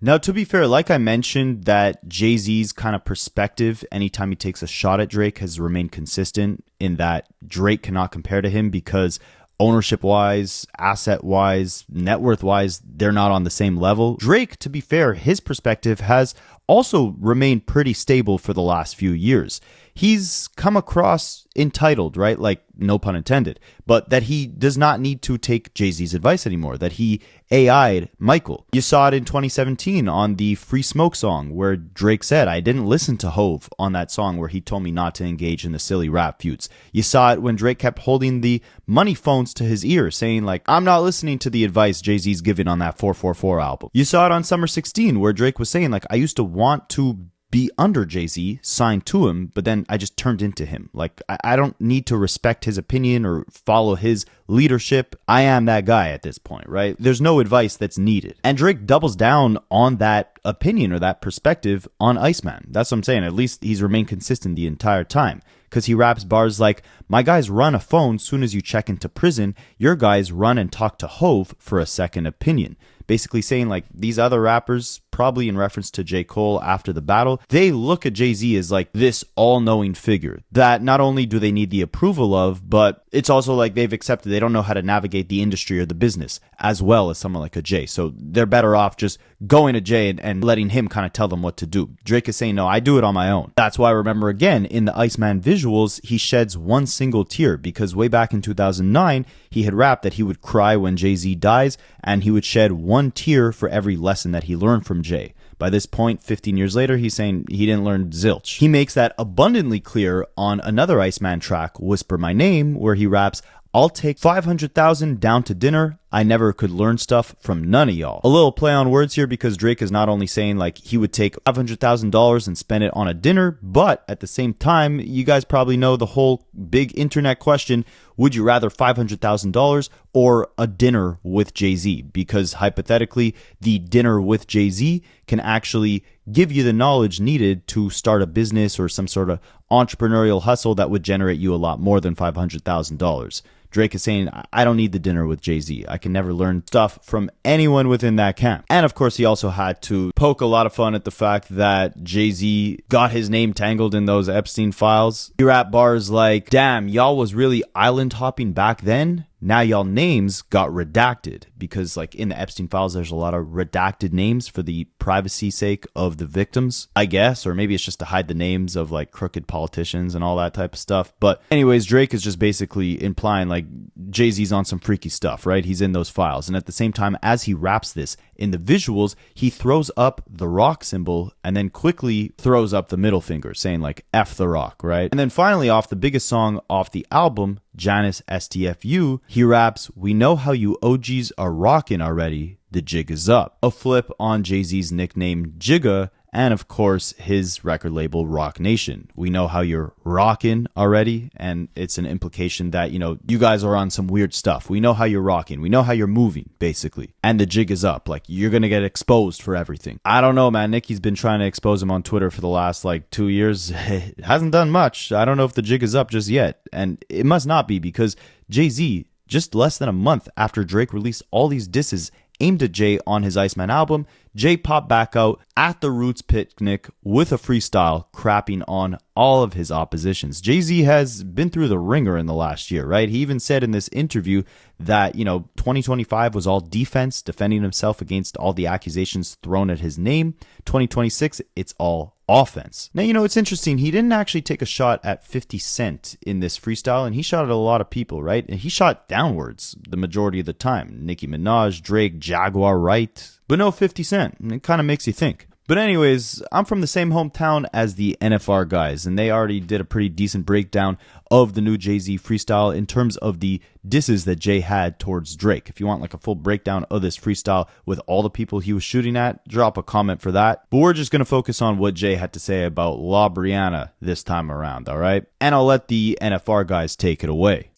Now, to be fair, like I mentioned, that Jay-Z's kind of perspective anytime he takes a shot at Drake has remained consistent in that Drake cannot compare to him because ownership-wise, asset-wise, net worth-wise, they're not on the same level. Drake, to be fair, his perspective has also remained pretty stable for the last few years. He's come across entitled, right? Like, no pun intended, but that he does not need to take Jay-Z's advice anymore, that he AI'd Michael. You saw it in 2017 on the Free Smoke song where Drake said, I didn't listen to Hove on that song where he told me not to engage in the silly rap feuds. You saw it when Drake kept holding the money phones to his ear saying like, I'm not listening to the advice Jay-Z's giving on that 444 album. You saw it on Summer 16 where Drake was saying like, I used to want to be under Jay-Z, signed to him, but then I just turned into him. Like, I don't need to respect his opinion or follow his leadership. I am that guy at this point, right? There's no advice that's needed. And Drake doubles down on that opinion or that perspective on Iceman. That's what I'm saying. At least he's remained consistent the entire time. Because he raps bars like, my guys run a phone soon as you check into prison. Your guys run and talk to Hove for a second opinion. Basically saying like these other rappers, probably in reference to J. Cole after the battle, they look at Jay-Z as like this all-knowing figure that not only do they need the approval of, but it's also like they've accepted they don't know how to navigate the industry or the business as well as someone like a Jay. So they're better off just going to Jay and letting him kind of tell them what to do. Drake is saying, no, I do it on my own. That's why, remember again, in the Iceman visuals, he sheds one single tear because way back in 2009, he had rapped that he would cry when Jay-Z dies and he would shed one tear for every lesson that he learned from Jay. By this point, 15 years later, he's saying he didn't learn zilch. He makes that abundantly clear on another Iceman track, Whisper My Name, where he raps, I'll take 500,000 down to dinner. I never could learn stuff from none of y'all. A little play on words here because Drake is not only saying like he would take $500,000 and spend it on a dinner, but at the same time, you guys probably know the whole big internet question, would you rather $500,000 or a dinner with Jay-Z? Because hypothetically, the dinner with Jay-Z can actually give you the knowledge needed to start a business or some sort of entrepreneurial hustle that would generate you a lot more than $500,000. Drake is saying, I don't need the dinner with Jay-Z. I can never learn stuff from anyone within that camp. And of course, he also had to poke a lot of fun at the fact that Jay-Z got his name tangled in those Epstein files. He rap bars like, damn, y'all was really island hopping back then? Now y'all names got redacted because like in the Epstein files, there's a lot of redacted names for the privacy sake of the victims, I guess, or maybe it's just to hide the names of like crooked politicians and all that type of stuff. But anyways, Drake is just basically implying like Jay-Z's on some freaky stuff, right? He's in those files. And at the same time, as he raps this in the visuals, he throws up the rock symbol and then quickly throws up the middle finger saying like F the rock, right? And then finally off the biggest song off the album, Janice STFU, he raps, we know how you OGs are rocking already, the jig is up. A flip on Jay-Z's nickname Jigga and of course his record label Roc Nation. We know how you're rocking already, and it's an implication that, you know, you guys are on some weird stuff. We know how you're rocking. We know how you're moving, basically. And the jig is up. Like, you're gonna get exposed for everything. I don't know, man. Nicki's been trying to expose him on Twitter for the last, like, 2 years. It hasn't done much. I don't know if the jig is up just yet. And it must not be, because Jay-Z, just less than a month after Drake released all these disses aimed at Jay on his Iceman album, Jay popped back out at the Roots picnic with a freestyle crapping on all of his oppositions. Jay-Z has been through the ringer in the last year, right? He even said in this interview that, you know, 2025 was all defense, defending himself against all the accusations thrown at his name. 2026, it's all offense. Now, you know, it's interesting. He didn't actually take a shot at 50 Cent in this freestyle, and he shot at a lot of people, right? And he shot downwards the majority of the time. Nicki Minaj, Drake, Jaguar, Wright, but no 50 Cent. And it kind of makes you think. But anyways, I'm from the same hometown as the NFR guys, and they already did a pretty decent breakdown of the new Jay-Z freestyle in terms of the disses that Jay had towards Drake. If you want like a full breakdown of this freestyle with all the people he was shooting at, drop a comment for that. But we're just going to focus on what Jay had to say about La Brianna this time around, all right? And I'll let the NFR guys take it away.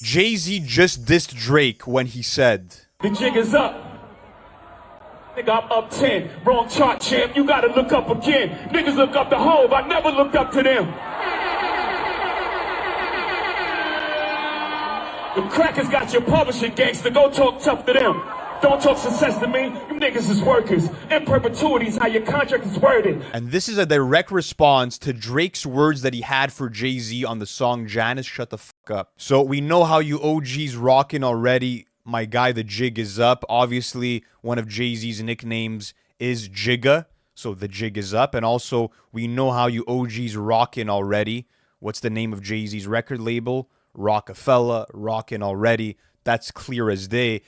Jay-Z just dissed Drake when he said, "The jig is up. Nigga, I'm up 10. Wrong chart, champ. You gotta look up again. Niggas look up to Hove. I never looked up to them. The crackers got your publishing, gangster. Go talk tough to them. Don't talk success to me. You niggas is workers. In perpetuity is how your contract is worded." And this is a direct response to Drake's words that he had for Jay-Z on the song Janice Shut the Fuck Up. So we know how you OGs rocking already. My guy, the jig is up. Obviously, one of Jay-Z's nicknames is Jigga, so the jig is up. And also, we know how you OGs rockin' already. What's the name of Jay-Z's record label? Rockefeller, rockin' already. That's clear as day.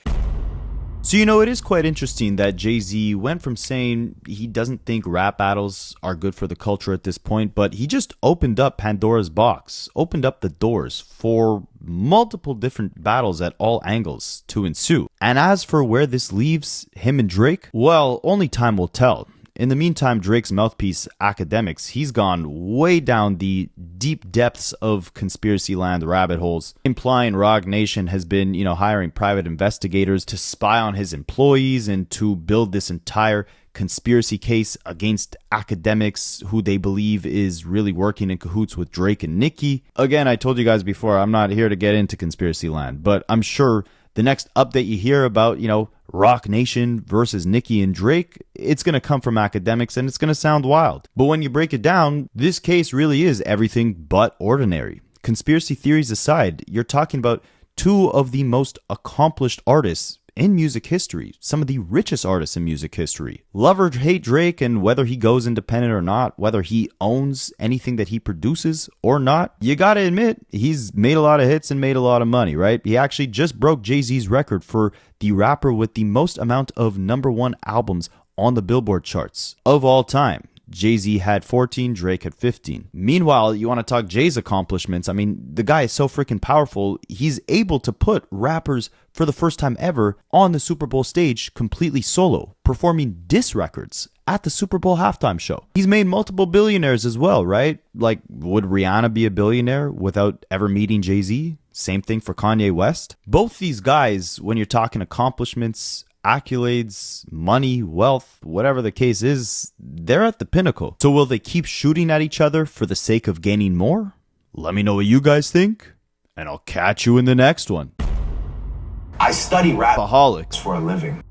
So, you know, it is quite interesting that Jay-Z went from saying he doesn't think rap battles are good for the culture at this point, but he just opened up Pandora's box, opened up the doors for multiple different battles at all angles to ensue. And as for where this leaves him and Drake, well, only time will tell. In the meantime, Drake's mouthpiece, Akademiks, he's gone way down the deep depths of conspiracy land rabbit holes, implying Roc Nation has been, you know, hiring private investigators to spy on his employees and to build this entire conspiracy case against Akademiks, who they believe is really working in cahoots with Drake and Nicki. Again, I told you guys before, I'm not here to get into conspiracy land, but I'm sure the next update you hear about, you know, Roc Nation versus Nicki and Drake, it's going to come from Akademiks and it's going to sound wild. But when you break it down, this case really is everything but ordinary. Conspiracy theories aside, you're talking about two of the most accomplished artists in music history, some of the richest artists in music history. Love or hate Drake and whether he goes independent or not, whether he owns anything that he produces or not, you gotta admit, he's made a lot of hits and made a lot of money, right? He actually just broke Jay-Z's record for the rapper with the most amount of #1 albums on the Billboard charts of all time. Jay-Z had 14, Drake had 15. Meanwhile, you want to talk Jay's accomplishments. I mean, the guy is so freaking powerful. He's able to put rappers for the first time ever on the Super Bowl stage completely solo, performing diss records at the Super Bowl halftime show. He's made multiple billionaires as well, right? Like, would Rihanna be a billionaire without ever meeting Jay-Z? Same thing for Kanye West. Both these guys, when you're talking accomplishments, accolades, money, wealth, whatever the case is, they're at the pinnacle. So will they keep shooting at each other for the sake of gaining more? Let me know what you guys think, and I'll catch you in the next one. I study rap for a living.